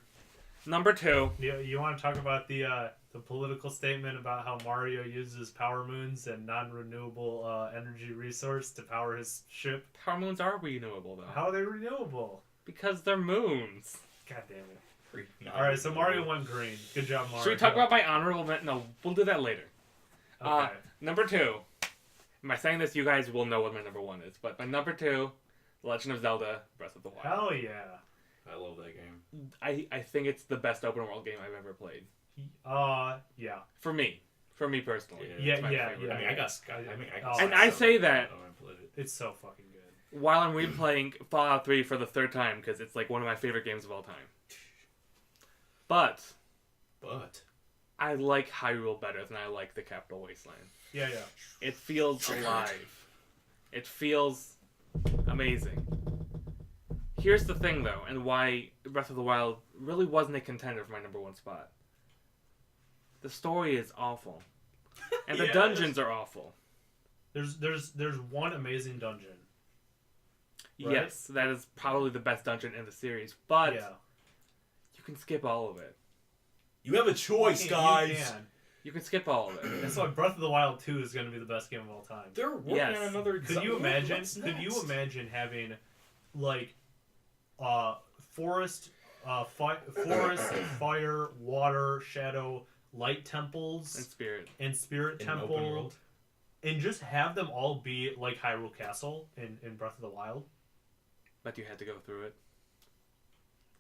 Number 2. You want to talk about the political statement about how Mario uses power moons and non-renewable energy resource to power his ship? Power moons are renewable, though. How are they renewable? Because they're moons. God damn it. Alright, so Mario won green. Good job, Mario. Should we talk about my honorable mention? No, we'll do that later. Okay. Number 2. Am I saying this? You guys will know what my number 1 is. But my number 2, Legend of Zelda: Breath of the Wild. Hell yeah. I love that game. I think it's the best open world game I've ever played. Yeah. For me personally. Yeah, it's my yeah, favorite. yeah. I mean, I got. Oh, And I say that It's so fucking good. while I'm replaying Fallout 3 for the 3rd time because it's like one of my favorite games of all time. But I like Hyrule better than I like the Capital Wasteland. Yeah. It feels alive. It feels amazing. Here's the thing, though, and why Breath of the Wild really wasn't a contender for my number 1 spot. The story is awful, and the dungeons are awful. There's one amazing dungeon. Right? Yes, that is probably the best dungeon in the series, but Yeah. you can skip all of it. You have a choice, guys. You can skip all of it. That's why Breath of the Wild 2 is going to be the best game of all time. They're working Yes. on another. Could you imagine? What's Could you next? imagine having, like, forest, fire, water, shadow, light temples, In Spirit. and spirit In an temple, open world? and just have them all be like Hyrule Castle in Breath of the Wild? But you had to go through it.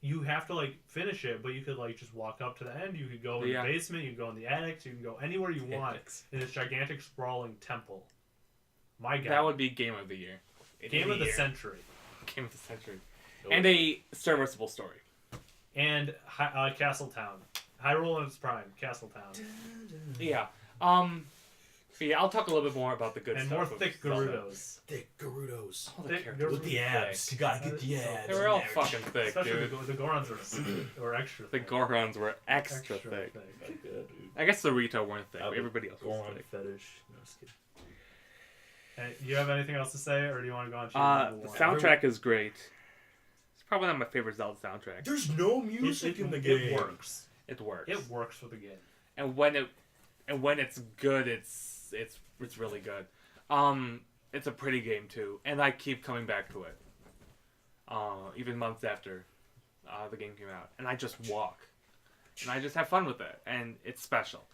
You have to like finish it, but you could like just walk up to the end. You could go in Yeah. the basement. You can go in the attics. You can go anywhere you want Attics. in this gigantic sprawling temple. My God, That would be Game of the Year. game of the century. Game of the century. And a serviceable story. And Castletown, Hyrule in its prime, Castletown, Yeah. Yeah, I'll talk a little bit more about the good and stuff. more of thick Zelda. Gerudos. Thick Gerudos. All the Thick characters Gerudos. were With the abs. thick. You gotta get the That is so abs. They were all in there. fucking thick, Especially dude. the Gorons were extra. The thick. Gorons were extra thick. Fuck yeah, dude. I guess the Rito weren't thick, I but everybody else was Goron thick. fetish. No, just kidding. Hey, you have anything else to say, or do you want to go on? to The one? soundtrack is great. It's probably not my favorite Zelda soundtrack. There's no music in the It game. works. It works. It works for the game. And when it's good, it's really good. It's a pretty game too, and I keep coming back to it. Even months after the game came out, and I just walk, and I just have fun with it, and it's special.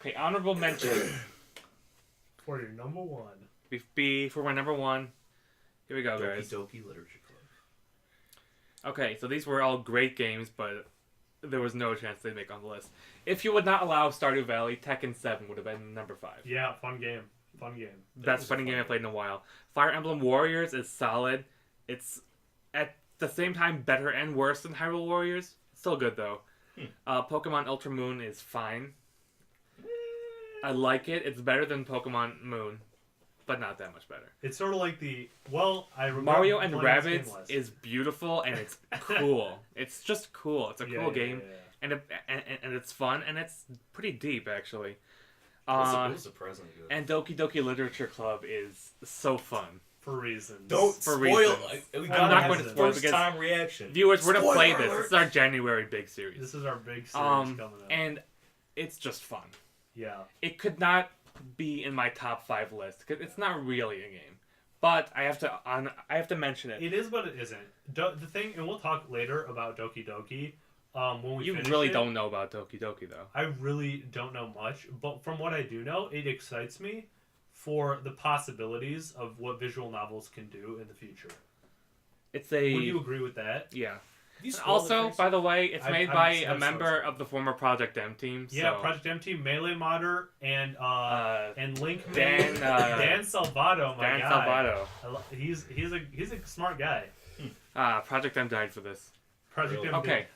Okay, honorable mention. For your number one. For my number 1. Here we go, Doki guys. Doki Literature Club. Okay, so these were all great games, but there was no chance they'd make on the list. If you would not allow Stardew Valley, Tekken 7 would have been number 5. Yeah, fun game. Fun game. Best fighting game I played in a while. Fire Emblem Warriors is solid. It's at the same time better and worse than Hyrule Warriors. Still good though. Pokemon Ultra Moon is fine. I like it. It's better than Pokemon Moon, but not that much better. It's sort of like I remember Mario and playing this game Rabbids last is beautiful and it's cool. It's just cool. It's a year. cool Yeah, game, yeah. and it's fun and it's pretty deep actually. It was surprisingly good. And Doki Doki Literature Club is so fun. For reasons. Don't for spoil reasons. it. We I'm gotta not have going the to spoil it first because time reaction. Viewers, we're gonna Spoiler play this. alert! This is our January big series. This is our big series coming up. And it's just fun. Yeah. It could not be in my top 5 list because it's not really a game. But I have to mention it. It is, but it isn't. The thing, and we'll talk later about Doki Doki, when we You finish really it. don't know about Doki Doki though. I really don't know much, but from what I do know, it excites me for the possibilities of what visual novels can do in the future. It's a. Would you agree with that? Yeah. You And spoiled it also, for by the way, it's made by a I've member spoiled it. of the former Project M team. Yeah, So, Project M Team, Melee Modder, and Link Dan, made Dan Salvato, my Dan guy. Salvato. He's a smart guy. Project M died for this. Project Really? M. Okay.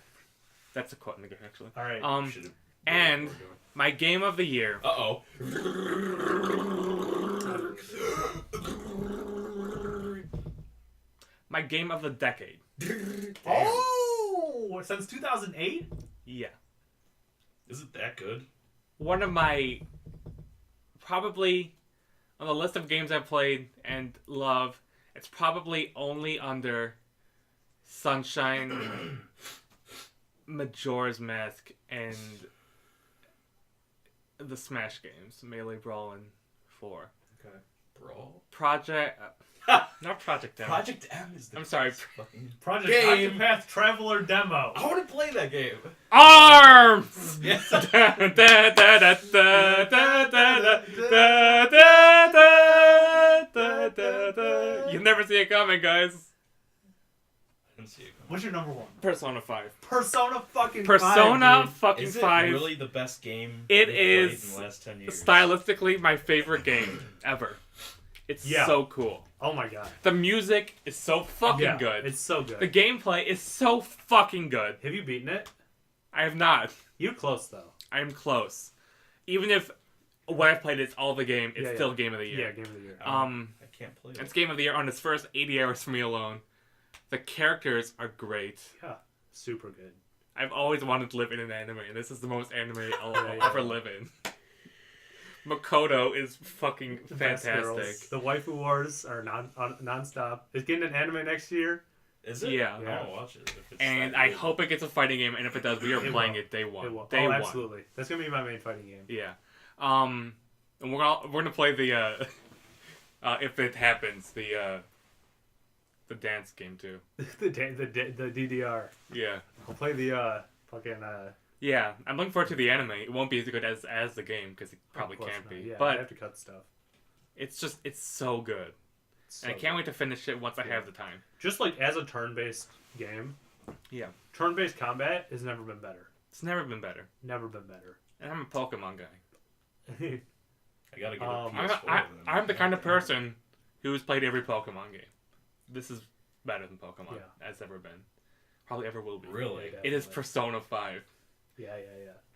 That's a quote in the game, actually. All right. Should've- And my game of the year. Uh-oh. My game of the decade. Oh, since 2008. Yeah. Is it that good? One of my. Probably. On the list of games I've played and love, it's probably only under Sunshine, Majora's Mask, and the Smash games, Melee Brawl and 4. Okay. Brawl? Not Project M. Project M is the I'm sorry. best fucking... Project Game. Octopath Traveler demo. I want to play that game. ARMS! Yes. You never see it coming, guys. I didn't see it coming. What's your number one? Persona 5. Persona fucking 5. Persona Dude. fucking Is it 5. really the best game It we've played is in the last 10 years? Stylistically, my favorite game ever. It's Yeah. so cool. Oh my god. The music is so fucking Yeah, good. It's so good. The gameplay is so fucking good. Have you beaten it? I have not. You're close though. I am close. Even if what I've played is all the game, it's Yeah, still yeah. game of the Yeah, year. game of the year. I can't play it. It's game of the year on its first 80 hours for me alone. The characters are great. Yeah, super good. I've always wanted to live in an anime, and this is the most anime I'll Yeah. ever live in. Makoto is fucking The best girls. fantastic. The waifu wars are non-stop. It's getting an anime next year. Is it? Yeah. I want to watch it. If it's And that I good. hope it gets a fighting game, and if it does, we are It playing will. it day It one. will. Day Oh, one. absolutely. That's gonna be my main fighting game. Yeah. And we're gonna play the if it happens, the dance game too. the DDR. Yeah. I'll play the fucking. Yeah, I'm looking forward to the anime. It won't be as good as the game because it probably of course can't not. be. Yeah, I but have to cut stuff. it's so good, So and I can't good. wait to finish it once I have the time. Just like as a turn-based game, Yeah, turn-based combat has never been better. it's never been better. Never been better. And I'm a Pokemon guy. I gotta get a Um, PS4 then. I'm the kind of person who's played every Pokemon game. This is better than Pokemon as ever been. Probably ever will be. Really? Yeah, It is definitely. Persona 5. Yeah.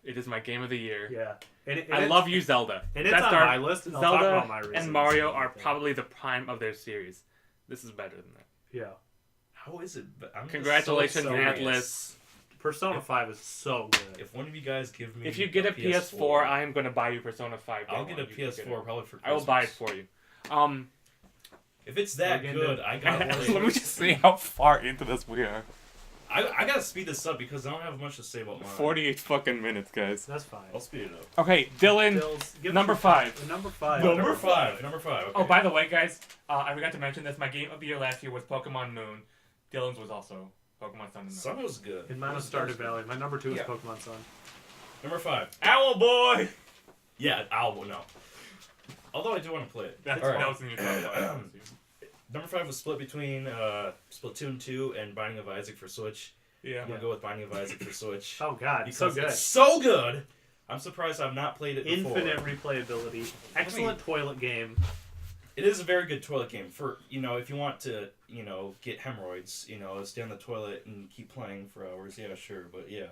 It is my game of the year. Yeah. And I love you, Zelda. And it's That's on our- my list, and I'll talk Zelda about my reasons. and Mario are everything. probably the prime of their series. This is better than that. Yeah. How is it? But I'm just Congratulations, so curious. Atlas. Persona 5 is so good. If one of you guys give me, If you get a PS4, I am going to buy you Persona 5. I'll Day get a one. You can PS4 probably for Christmas. I will buy it for you. If it's that We're good, getting I gotta Let play me it. just see how far into this we are. I gotta speed this up because I don't have much to say about mine. 48 fucking minutes, guys. That's fine. I'll speed it up. Okay, Dylan. Dills, give number us 5. Number 5. Number five. Okay. Oh, by the way, guys, I forgot to mention this. My game of the year last year was Pokemon Moon. Dylan's was also Pokemon Sun and Moon. Sun was good. And mine was Stardew Valley. My number 2 is Yeah. Pokemon Sun. Number 5. Owl Boy! Yeah, Owl. No. Although I do want to play it. That's All right. that was in your top 5. Number 5 was split between Splatoon 2 and Binding of Isaac for Switch. Yeah. I'm gonna go with Binding of Isaac for Switch. Oh god, because so good. It's so good. I'm surprised I've not played it before. Infinite replayability. Excellent toilet game. It is a very good toilet game for, if you want to, get hemorrhoids, stay on the toilet and keep playing for hours. Yeah, sure, but yeah.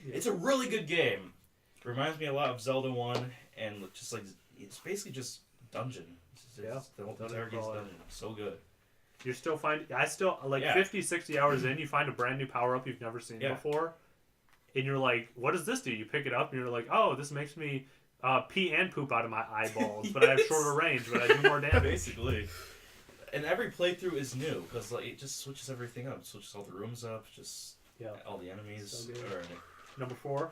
It's a really good game. It reminds me a lot of Zelda 1 and just like it's basically just dungeon. It's the Dungeon entire game's crawler. dungeon. So good. You're still finding... I still... Like, Yeah. 50, 60 hours in, you find a brand new power-up you've never seen before. And you're like, what does this do? You pick it up, and you're like, oh, this makes me pee and poop out of my eyeballs. But I have Yes. shorter range, but I do more damage. Basically. And every playthrough is new, because it just switches everything up. It switches all the rooms up, just all the enemies. So good. Alright. Number 4?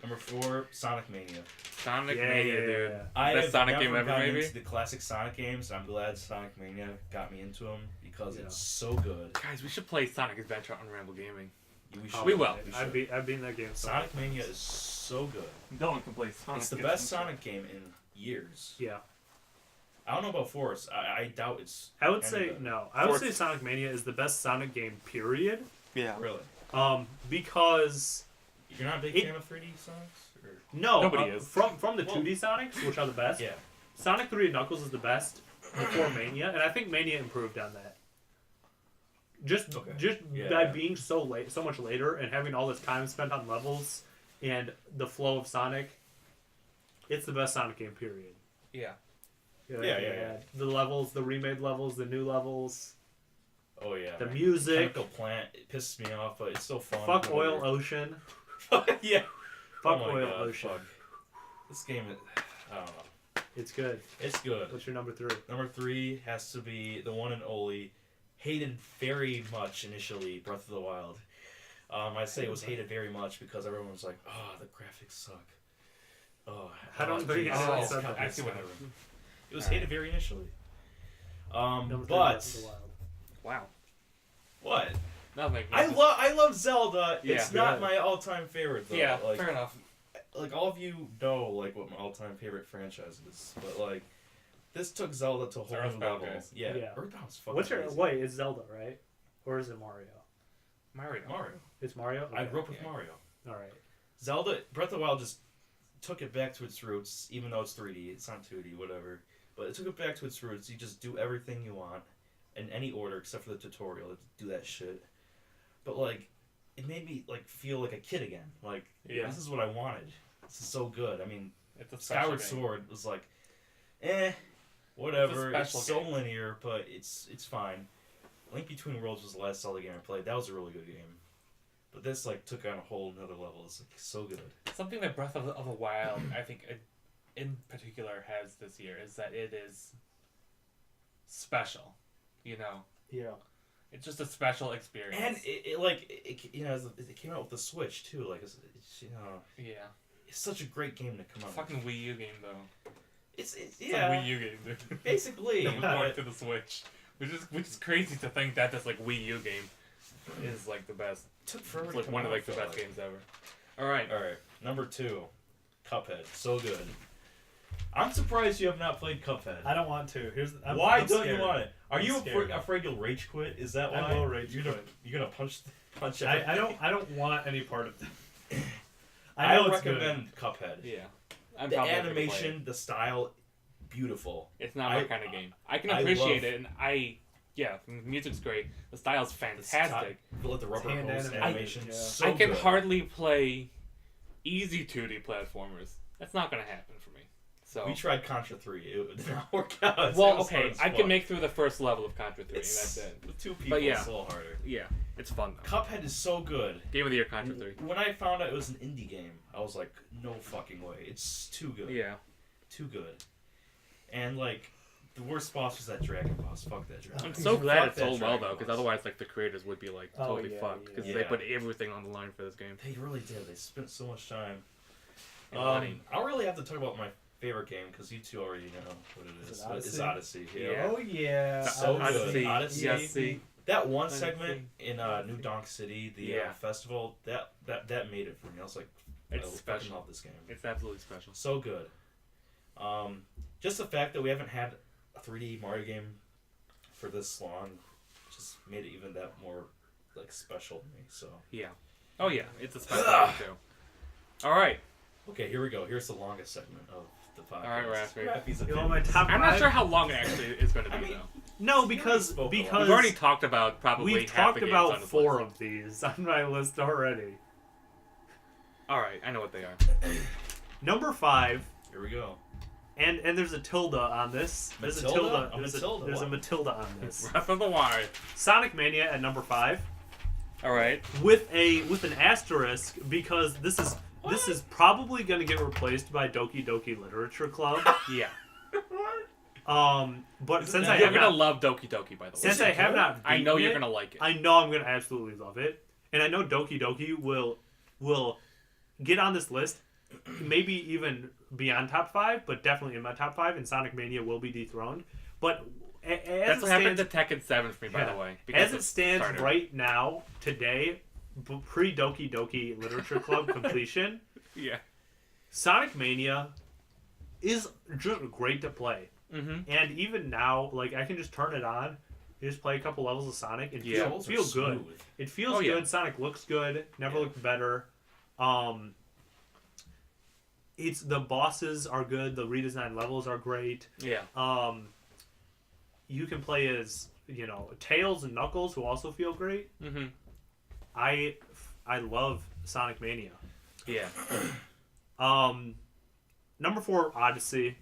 Number 4, Sonic Mania. Sonic Mania, dude. I Best have Sonic never game ever, gotten maybe? into the classic Sonic games, and I'm glad Sonic Mania got me into them because Yeah. it's so good. Guys, we should play Sonic Adventure on Ramble Gaming. We will. I've been that game. So Sonic Mania is so good. Dylan can play Sonic. It's the best Sonic game in years. yeah. I don't know about Force. I doubt it's. I would any say better. no. I would Fourth. say Sonic Mania is the best Sonic game. Period. Yeah. Really? Because You're not a big It- fan of 3D Sonics? Or... no, Nobody is. from the Well- 2D Sonics, which are the best. Yeah. Sonic 3 and Knuckles is the best before Mania, and I think Mania improved on that. Just Okay. Yeah. by being so much later, and having all this time spent on levels and the flow of Sonic, it's the best Sonic game. Period. Yeah. Yeah. The levels, the remade levels, the new levels, Oh yeah. the man. music. Chemical Plant. It pisses me off, but it's so fun. Fuck Whatever. Oil Ocean. Yeah. Fuck Oh my Oil God, Ocean. fuck. This game is. I don't know. It's good. It's good. What's your number 3? Number 3 has to be the one and only. Hated very much initially, Breath of the Wild. I say it was hated very much because everyone was like, "Oh, the graphics suck." Oh, I don't think geez. anyone Oh, said God, that. I see what Skyrim. It was Alright. hated very initially. Number 3, But Breath of the Wild. Wow. what? Nothing. I love Zelda. Yeah. It's not Good. my all-time favorite though. Yeah, like, fair enough. like all of you know like what my all-time favorite franchise is, but like this took Zelda to a whole new Earthbound, level. guys. Yeah, Yeah. Earthbound's fucking What's your amazing. wait? It's Zelda, right? Or is it Mario? Mario. Mario. It's Mario. I Okay. grew up with Yeah. Mario. All right. Zelda Breath of the Wild just took it back to its roots, even though it's 3D, it's not 2D, whatever. But it took it back to its roots. You just do everything you want in any order except for the tutorial. To do that shit. But like, it made me like feel like a kid again. Like, Yeah. this is what I wanted. This is so good. I mean, It's a special Skyward game. Sword was like, whatever. It's special so game. linear, but it's fine. Link Between Worlds was the last Zelda game I played. That was a really good game. But this like took on a whole another level. It's like so good. Something that Breath of the Wild, I think, in particular, has this year is that it is special. You know, Yeah. it's just a special experience. And it you know it came out with the Switch too. Like it's you know yeah, it's such a great game to come out. fucking Wii U game though. It's It's a yeah. Wii U game, dude. Basically, That was ported to the Switch, which is crazy to think that this like Wii U game is like the best. took forever. It's to like come one of out, like the I feel best like. games ever. All right. All right, number 2, Cuphead. So good. I'm surprised you have not played Cuphead. I don't want to. Why I'm don't scared. you want it? Are I'm you scared. afraid you'll rage quit? Is that why? I will rage you're quit. Gonna, you're gonna punch. I don't want any part of that. I know would it's good. recommend Cuphead. Yeah. I'm The probably not gonna play animation, it. the style, beautiful. It's not my I- kind of game. I can I appreciate love- it, and yeah, the music's great. The style's The fantastic. Let the rubber hand hose animated, animation. yeah. So I can good. hardly play easy 2D platformers. That's not gonna happen for me. So We tried Contra 3. It did not work out. It well, was hard okay, as I can fuck. make through the first level of Contra 3, and It's, that's it. with 2 people, yeah. it's a little harder. Yeah, it's fun though. Cuphead is so good. Game of the Year Contra 3. When I found out it was an indie game, I was like, no fucking way. It's too good. Yeah. Too good. And like, the worst boss was that dragon boss. Fuck that dragon. I'm boss. so glad Fuck it that sold well dragon though, because boss. otherwise, like the creators would be like Oh, totally yeah, fucked because yeah. they put everything on the line for this game. They really did. They spent so much time. And money. I don't really have to talk about my favorite game because you two already know what it Is is. it But it's Odyssey? Odyssey. Yeah. Oh yeah. So Odyssey. good. Odyssey. Odyssey. That one Odyssey. segment in New Donk City, the Yeah. festival, that made it for me. I was like, It's I fucking special. love this game. It's absolutely special. So good. Just the fact that we haven't had a 3D Mario game for this long just made it even that more like special to me. So Yeah. Oh yeah, it's a special game too. All right. okay, here we go. Here's the longest segment of the podcast. All right, Raffi. Raffi's You want my opinions. top I'm not five? sure how long it actually is going to be I mean, though. No, because spoke a lot. because We've already talked about probably we've half talked the games on about this 4 list. of these on my list already. All right, I know what they are. Number 5, Here we go. and there's a tilde on this. There's Matilda? a tilde. A There's Matilda, there's a what? Matilda on this. Breath of the Wild. Sonic Mania at number 5 All right. with an asterisk because this is probably going to get replaced by Doki Doki Literature Club. Yeah. But since I You're have gonna not love Doki Doki, by the way. since I have not I know beaten you're it, gonna like it. I know I'm gonna absolutely love it, and I know Doki Doki will get on this list, maybe even beyond top 5, but definitely in my top 5. And Sonic Mania will be dethroned. But as That's it what happened stands, to Tekken 7 for me, by yeah, the way. as because it stands started. right now, today, pre Doki Doki Literature Club completion, Yeah. Sonic Mania is just great to play. Mm-hmm. And even now, like, I can just turn it on, you just play a couple levels of Sonic, and Yeah. feel good. Smooth. It feels Oh, yeah. good. Sonic looks good. Never Yeah. looked better. It's the bosses are good. The redesigned levels are great. Yeah. You can play as Tails and Knuckles, who also feel great. Mm-hmm. I love Sonic Mania. Yeah. Number 4, Odyssey.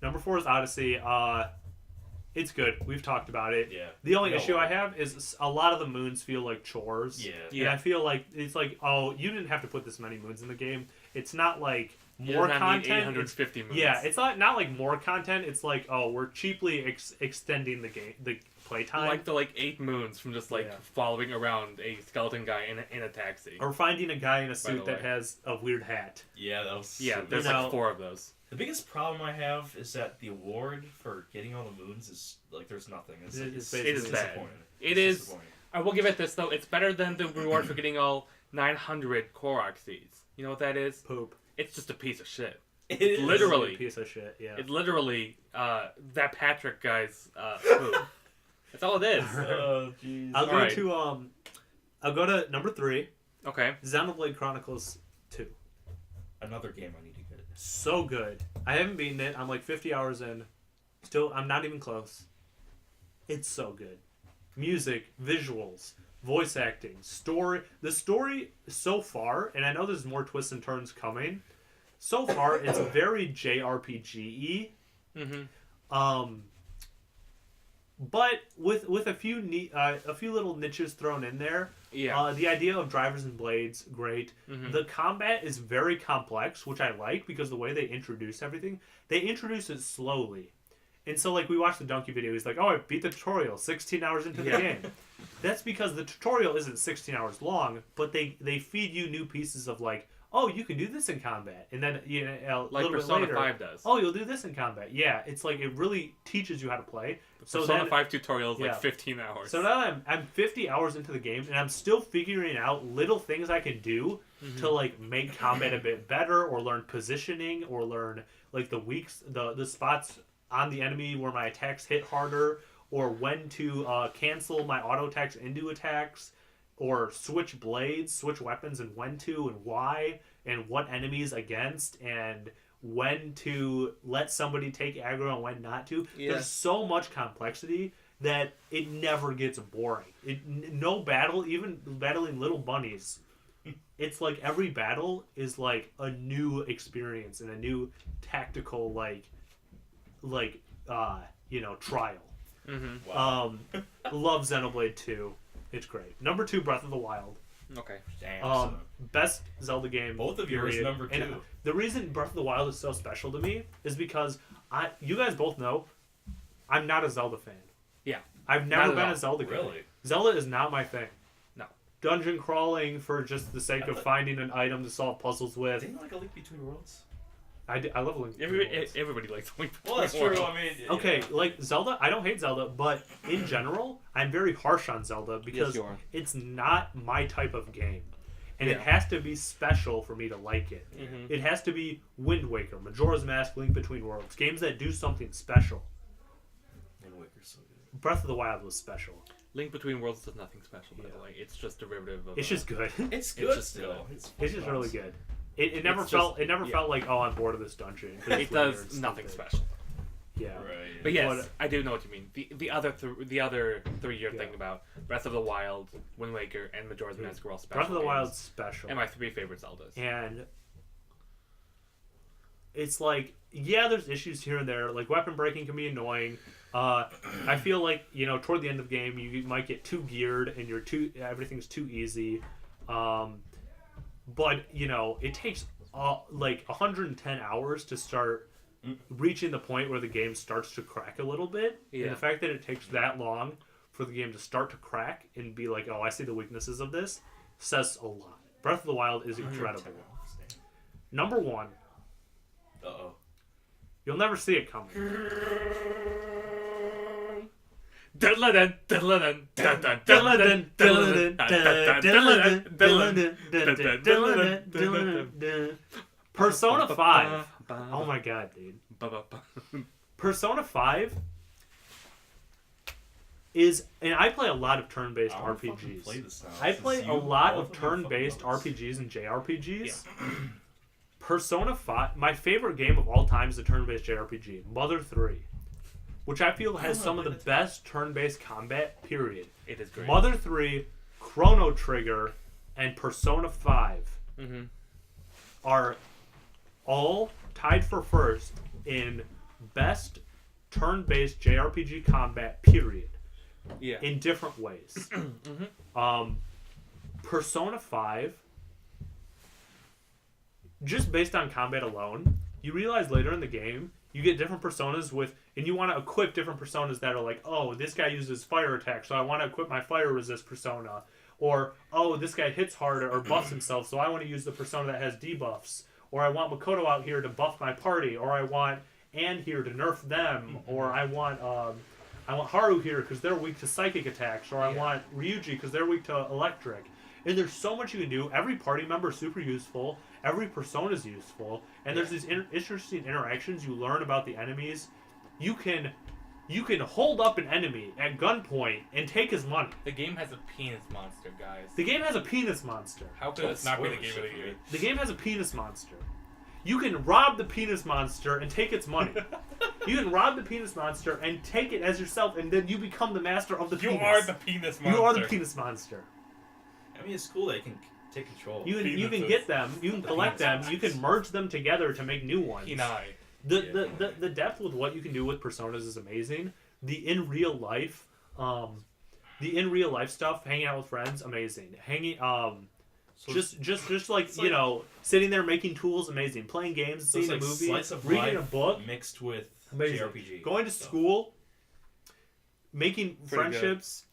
Number 4 is Odyssey. It's good. We've talked about it. Yeah. The only No. issue I have is a lot of the moons feel like chores. Yeah. And Yeah. I feel like it's like, oh, you didn't have to put this many moons in the game. It's not like You more don't have any content. 850 moons. Yeah, it's not like more content. It's like, oh, we're cheaply extending the game, the playtime. like the 8 moons from just Yeah. following around a skeleton guy in a taxi. Or finding a guy in a the suit that way. has a weird hat. Yeah, that was. Yeah, so there's good. know- 4 of those. The biggest problem I have is that the award for getting all the moons is like there's nothing. It's, It it's, is It is it's bad. disappointing. It It's is. disappointing. I will give it this though. It's better than the reward for getting all 900 Korok seeds. You know what that is? Poop. It's just a piece of shit. It is. Literally. A piece of shit. Yeah. It's literally that Patrick guy's poop. That's all it is. Oh jeez. I'll go Alright. to I'll go to number 3, Okay. Xenoblade Chronicles 2. Another game I need to get. So good. I haven't beaten it. I'm like 50 hours in. Still, I'm not even close. It's so good. Music, visuals, voice acting, story. The story so far, and I know there's more twists and turns coming. So far, it's very JRPG-y. Mm-hmm. But with a few little niches thrown in there. Yeah. The idea of drivers and blades, great. Mhm. The combat is very complex, which I like because the way they introduce everything, they introduce it slowly. And so, like, we watched the Donkey video. He's like, oh, I beat the tutorial 16 hours into the Yeah. game. That's because the tutorial isn't 16 hours long, but they feed you new pieces of, like, oh, you can do this in combat. And then, a Like little Persona bit later, 5 does. oh, you'll do this in combat. Yeah, it's like, it really teaches you how to play. So Persona then, 5 tutorial is yeah. like 15 hours. so now I'm 50 hours into the game, and I'm still figuring out little things I can do to like make combat a bit better, or learn positioning, or learn like the spots on the enemy where my attacks hit harder, or when to cancel my auto attacks into attacks, or switch blades, switch weapons, and when to and why, and what enemies against, and when to let somebody take aggro and when not to. Yeah. There's so much complexity that it never gets boring. No battle, even battling little bunnies, it's like every battle is like a new experience and a new tactical trial. Mm-hmm. Wow. Love Xenoblade 2. It's great. Number 2, Breath of the Wild. Okay. Damn. son. Best Zelda game. Both of yours period. number And 2. the reason Breath of the Wild is so special to me is because you guys both know I'm not a Zelda fan. Yeah. I've Not never at been all. a Zelda guy. Really? Zelda is not my thing. No. Dungeon crawling for just the sake I of thought- finding an item to solve puzzles with. Didn't like a Link Between Worlds? I love Link. Everybody likes Link Well, that's Between true. Worlds. I mean, Okay, yeah. like Zelda, I don't hate Zelda, but in general, I'm very harsh on Zelda because you are. it's not my type of game. And it Yeah. has to be special for me to like it. Mhm. It has to be Wind Waker, Majora's Mask, Link Between Worlds. Games that do something special. Wind Waker's so good. Breath of the Wild was special. Link Between Worlds does nothing special, by the Yeah. way. It's just derivative of. It's just good. It's It's good just still. good. It's just really good. It never It's felt just- yeah. felt like, oh, I'm bored of this dungeon. 'cause It it's linear does and nothing stupid. special. Yeah. Right. But yes, But- I do know what you mean. The other 3-year Yeah. thing about Breath of the Wild, Wind Waker, and Majora's Mask are all special. Breath of the games. Wild's special. And my 3 favorite Zeldas. And it's like, yeah, there's issues here and there. Like, weapon breaking can be annoying. I feel like, toward the end of the game, you might get too geared and everything's too easy. But, it takes like 110 hours to start reaching the point where the game starts to crack a little bit. Yeah. And the fact that it takes that long for the game to start to crack and be like, oh, I see the weaknesses of this, says a lot. Breath of the Wild is incredible. Number 1, Uh-oh. you'll never see it coming. Persona 5. Oh my god, dude. Persona 5 is, and I play a lot of turn-based RPGs. I play a lot of turn-based RPGs and JRPGs. Yeah. Persona 5, my favorite game of all time is a turn-based JRPG, Mother 3, which I feel has some of the best turn-based combat, period. It is great. Mother 3, Chrono Trigger, and Persona 5 are all tied for first in best turn-based JRPG combat, period. Yeah. In different ways. Persona 5, just based on combat alone, you realize later in the game, you get different personas with, and you want to equip different personas that are like, oh, this guy uses fire attack, so I want to equip my fire resist persona. Or, oh, this guy hits harder or buffs himself, so I want to use the persona that has debuffs. Or I want Makoto out here to buff my party. Or I want Anne here to nerf them. Or I want Haru here because they're weak to psychic attacks. Or I want Ryuji because they're weak to electric. And there's so much you can do. Every party member is super useful. Every persona is useful. And there's these interesting interactions. You learn about the enemies. You can hold up an enemy at gunpoint and take his money. The game has a penis monster, guys. The game has a penis monster. How could this not be the game of the year? The game has a penis monster. You can rob the penis monster and take its money. You can rob the penis monster and take it as yourself, and then you become the master of the penis. You are the penis monster. You are the penis monster. I mean, it's cool that you can take control. You can get them. You can collect them. You can merge them together to make new ones. The depth with what you can do with personas is amazing. The in real life stuff, hanging out with friends, amazing. Just like you know, sitting there making tools, amazing. Playing games, seeing a movie, reading a book, mixed with amazing. JRPG. Going to school, making friendships,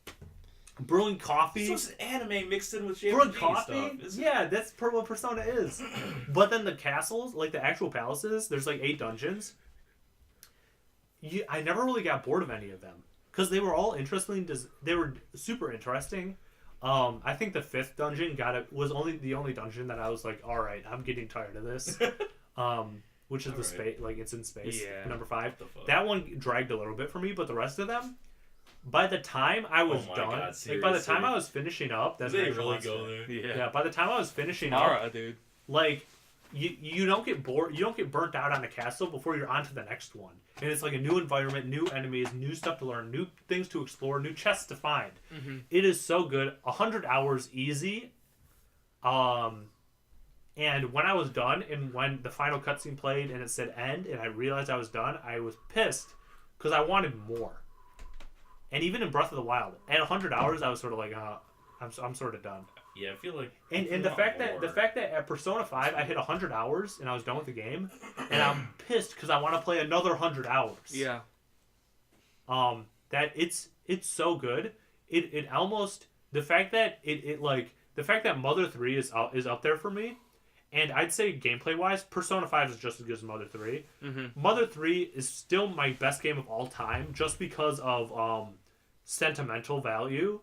brewing coffee. So it's anime mixed in with JRPG brewing coffee. Stuff, yeah, that's what Persona is. But then the castles, like the actual palaces, there's like 8 dungeons. I never really got bored of any of them because they were all interesting. They were super interesting. I think the 5th dungeon was the only dungeon that I was like, all right, I'm getting tired of this. Which is the space, like it's in space. Yeah. Number 5. That one dragged a little bit for me, but the rest of them, by the time I was done, like by the time I was finishing up, that's they really go there. Yeah. By the time I was finishing up, dude, like you don't get bored, you don't get burnt out on a castle before you're on to the next one, and it's like a new environment, new enemies, new stuff to learn, new things to explore, new chests to find. It is so good. 100 hours easy. And when I was done, and when the final cutscene played and it said end, and I realized I was done, I was pissed because I wanted more. And even in Breath of the Wild, at 100 hours, I was sort of like, I'm sort of done. Yeah, I feel like. And the fact that at Persona 5 I hit 100 hours and I was done with the game, and I'm pissed because I want to play another 100 hours. Yeah. That it's so good. It almost, the fact that the fact that Mother 3 is up there for me. And I'd say gameplay-wise, Persona 5 is just as good as Mother 3. Mother 3 is still my best game of all time, just because of sentimental value.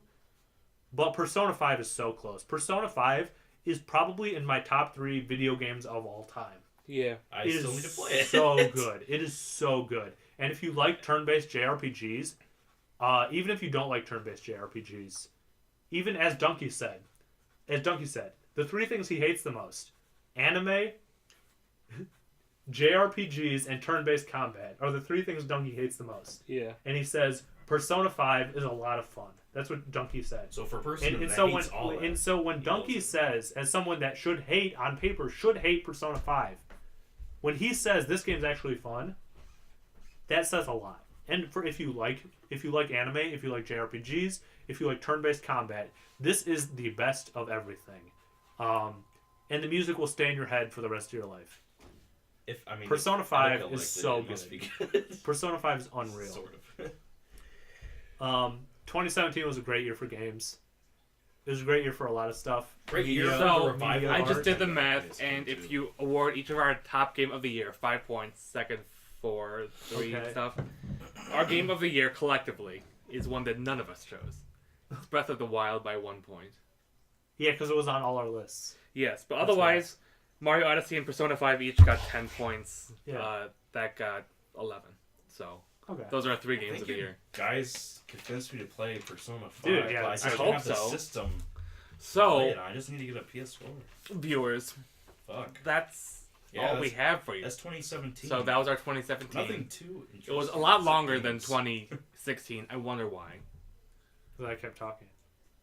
But Persona 5 is so close. Persona 5 is probably in my top 3 video games of all time. Yeah. I still need to play it. So good. It is so good. And if you like turn-based JRPGs, even if you don't like turn-based JRPGs, even as Donkey said, the 3 things he hates the most: anime, JRPGs, and turn-based combat are the 3 things Donkey hates the most. Yeah. And he says Persona 5 is a lot of fun. That's what Donkey said. So for a person when Donkey says, as someone that should hate on paper, should hate Persona 5, when he says this game's actually fun, that says a lot. And for if you like anime, if you like JRPGs, if you like turn-based combat, this is the best of everything. And the music will stay in your head for the rest of your life. Persona 5 is so good. Persona 5 is unreal. Sort of. 2017 was a great year for games. It was a great year for a lot of stuff. Great year for So, revival. I just did the math, and if you award each of our top game of the year 5 points, second 4, 3 Okay. stuff, our game of the year collectively is one that none of us chose. It's Breath of the Wild by 1 point. Yeah, because it was on all our lists. Yes, but That's otherwise, Mario Odyssey and Persona 5 each got 10 points. Yeah. That got 11. So Okay. those are our 3 games of the year. Guys convinced me to play Persona 5. Dude, yeah, but I I just hope don't have the so. system. So, I just need to get a PS4. viewers, Fuck. that's Yeah, all we have for you. That's 2017. So that was our 2017. Nothing too interesting. It was a lot longer than Games. 2016. I wonder why. Because I kept talking.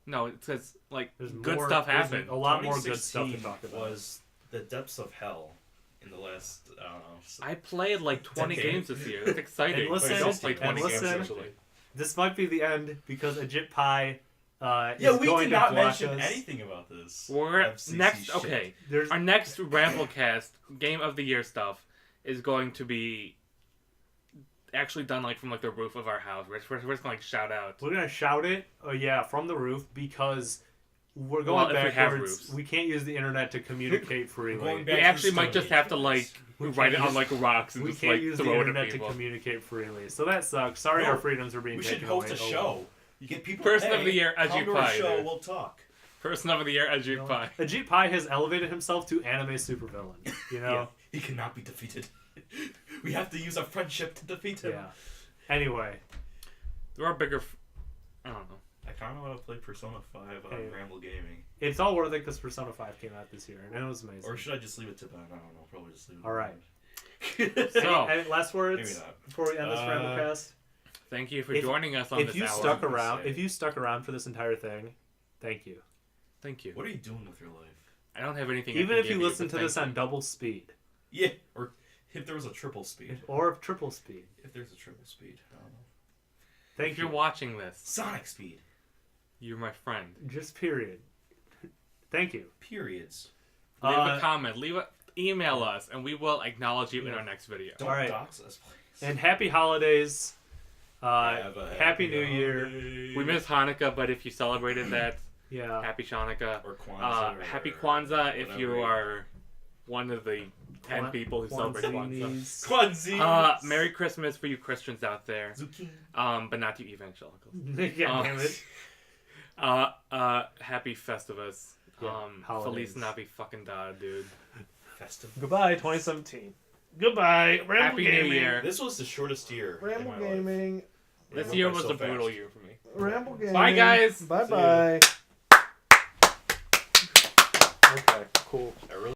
No, it says like There's good more- stuff there's happened. A lot more good stuff to 2016 talk about. was the depths of hell in the last, I don't know. I played like 20 decade. games this year. That's exciting. And listen- I don't play and 20 games listen- usually. This might be the end because Ajit Pai Yeah, is we going did to not watch mention us. anything about this. We're FCC next. shit. Okay, There's our next RambleCast Game of the Year stuff is going to be actually done like from like the roof of our house. We're just gonna like shout out. We're gonna shout it, from the roof because we're going Well, if we have backwards. roofs. We can't use the internet to communicate freely. Going We back to actually the might just have to like write it on use- like rocks and We just can't like use the throw it internet at to people. communicate freely. So that sucks. Sorry, No, our freedoms are being We taken should host away. a Oh, show. You get people. Person of hey, the year, come Ajit to our Pai, show. dude. We'll talk. Person of the Year, Ajit Pai. Ajit Pai has elevated himself to anime supervillain. You know? Yeah, he cannot be defeated. We have to use our friendship to defeat him. Yeah. Anyway, There are bigger. I don't know. I kind of want to play Persona 5 on Hey. Ramble Gaming. it's all worth it because Persona 5 came out this year and it was amazing. Or should I just leave it to Ben? I don't know. Probably just leave it. All right. So- Any last words Maybe not. before we end this RambleCast? Thank you for If- joining us on If this you hour. stuck gonna around, say. if you stuck around for this entire thing, thank you. Thank you. What are you doing with your life? I don't have anything. Even I if can you give listen but to this thank on double speed Yeah, or if there was a triple speed. or triple speed, If there's a triple speed, I don't know. you. thank If you're you. watching this, Sonic speed. you're my friend. Just period. Thank you. Periods. Leave Uh, a comment. Email us, and we will acknowledge you in our next video. Don't All right. dox us, please. And happy holidays. Have a Happy New Year. holiday. We miss Hanukkah, but if you celebrated that, Yeah. happy Hanukkah. Or Kwanzaa. or Happy Kwanzaa if you whatever. are one of the 10 people who celebrate Kwanzaa. Kwanzaa. Merry Christmas for you Christians out there, Zucchini. but not you evangelicals. Yeah, damn it. Happy Festivus. Yeah, Feliz holidays. Navi fucking da, dude. Festive. Goodbye, 2017. Goodbye, Ramble Happy New Gaming. Year. This was the shortest year. Ramble in my life. Gaming. This It year went by was so a brutal fast. year for me. Ramble Gaming. Bye, guys. Bye bye. Okay, cool. I really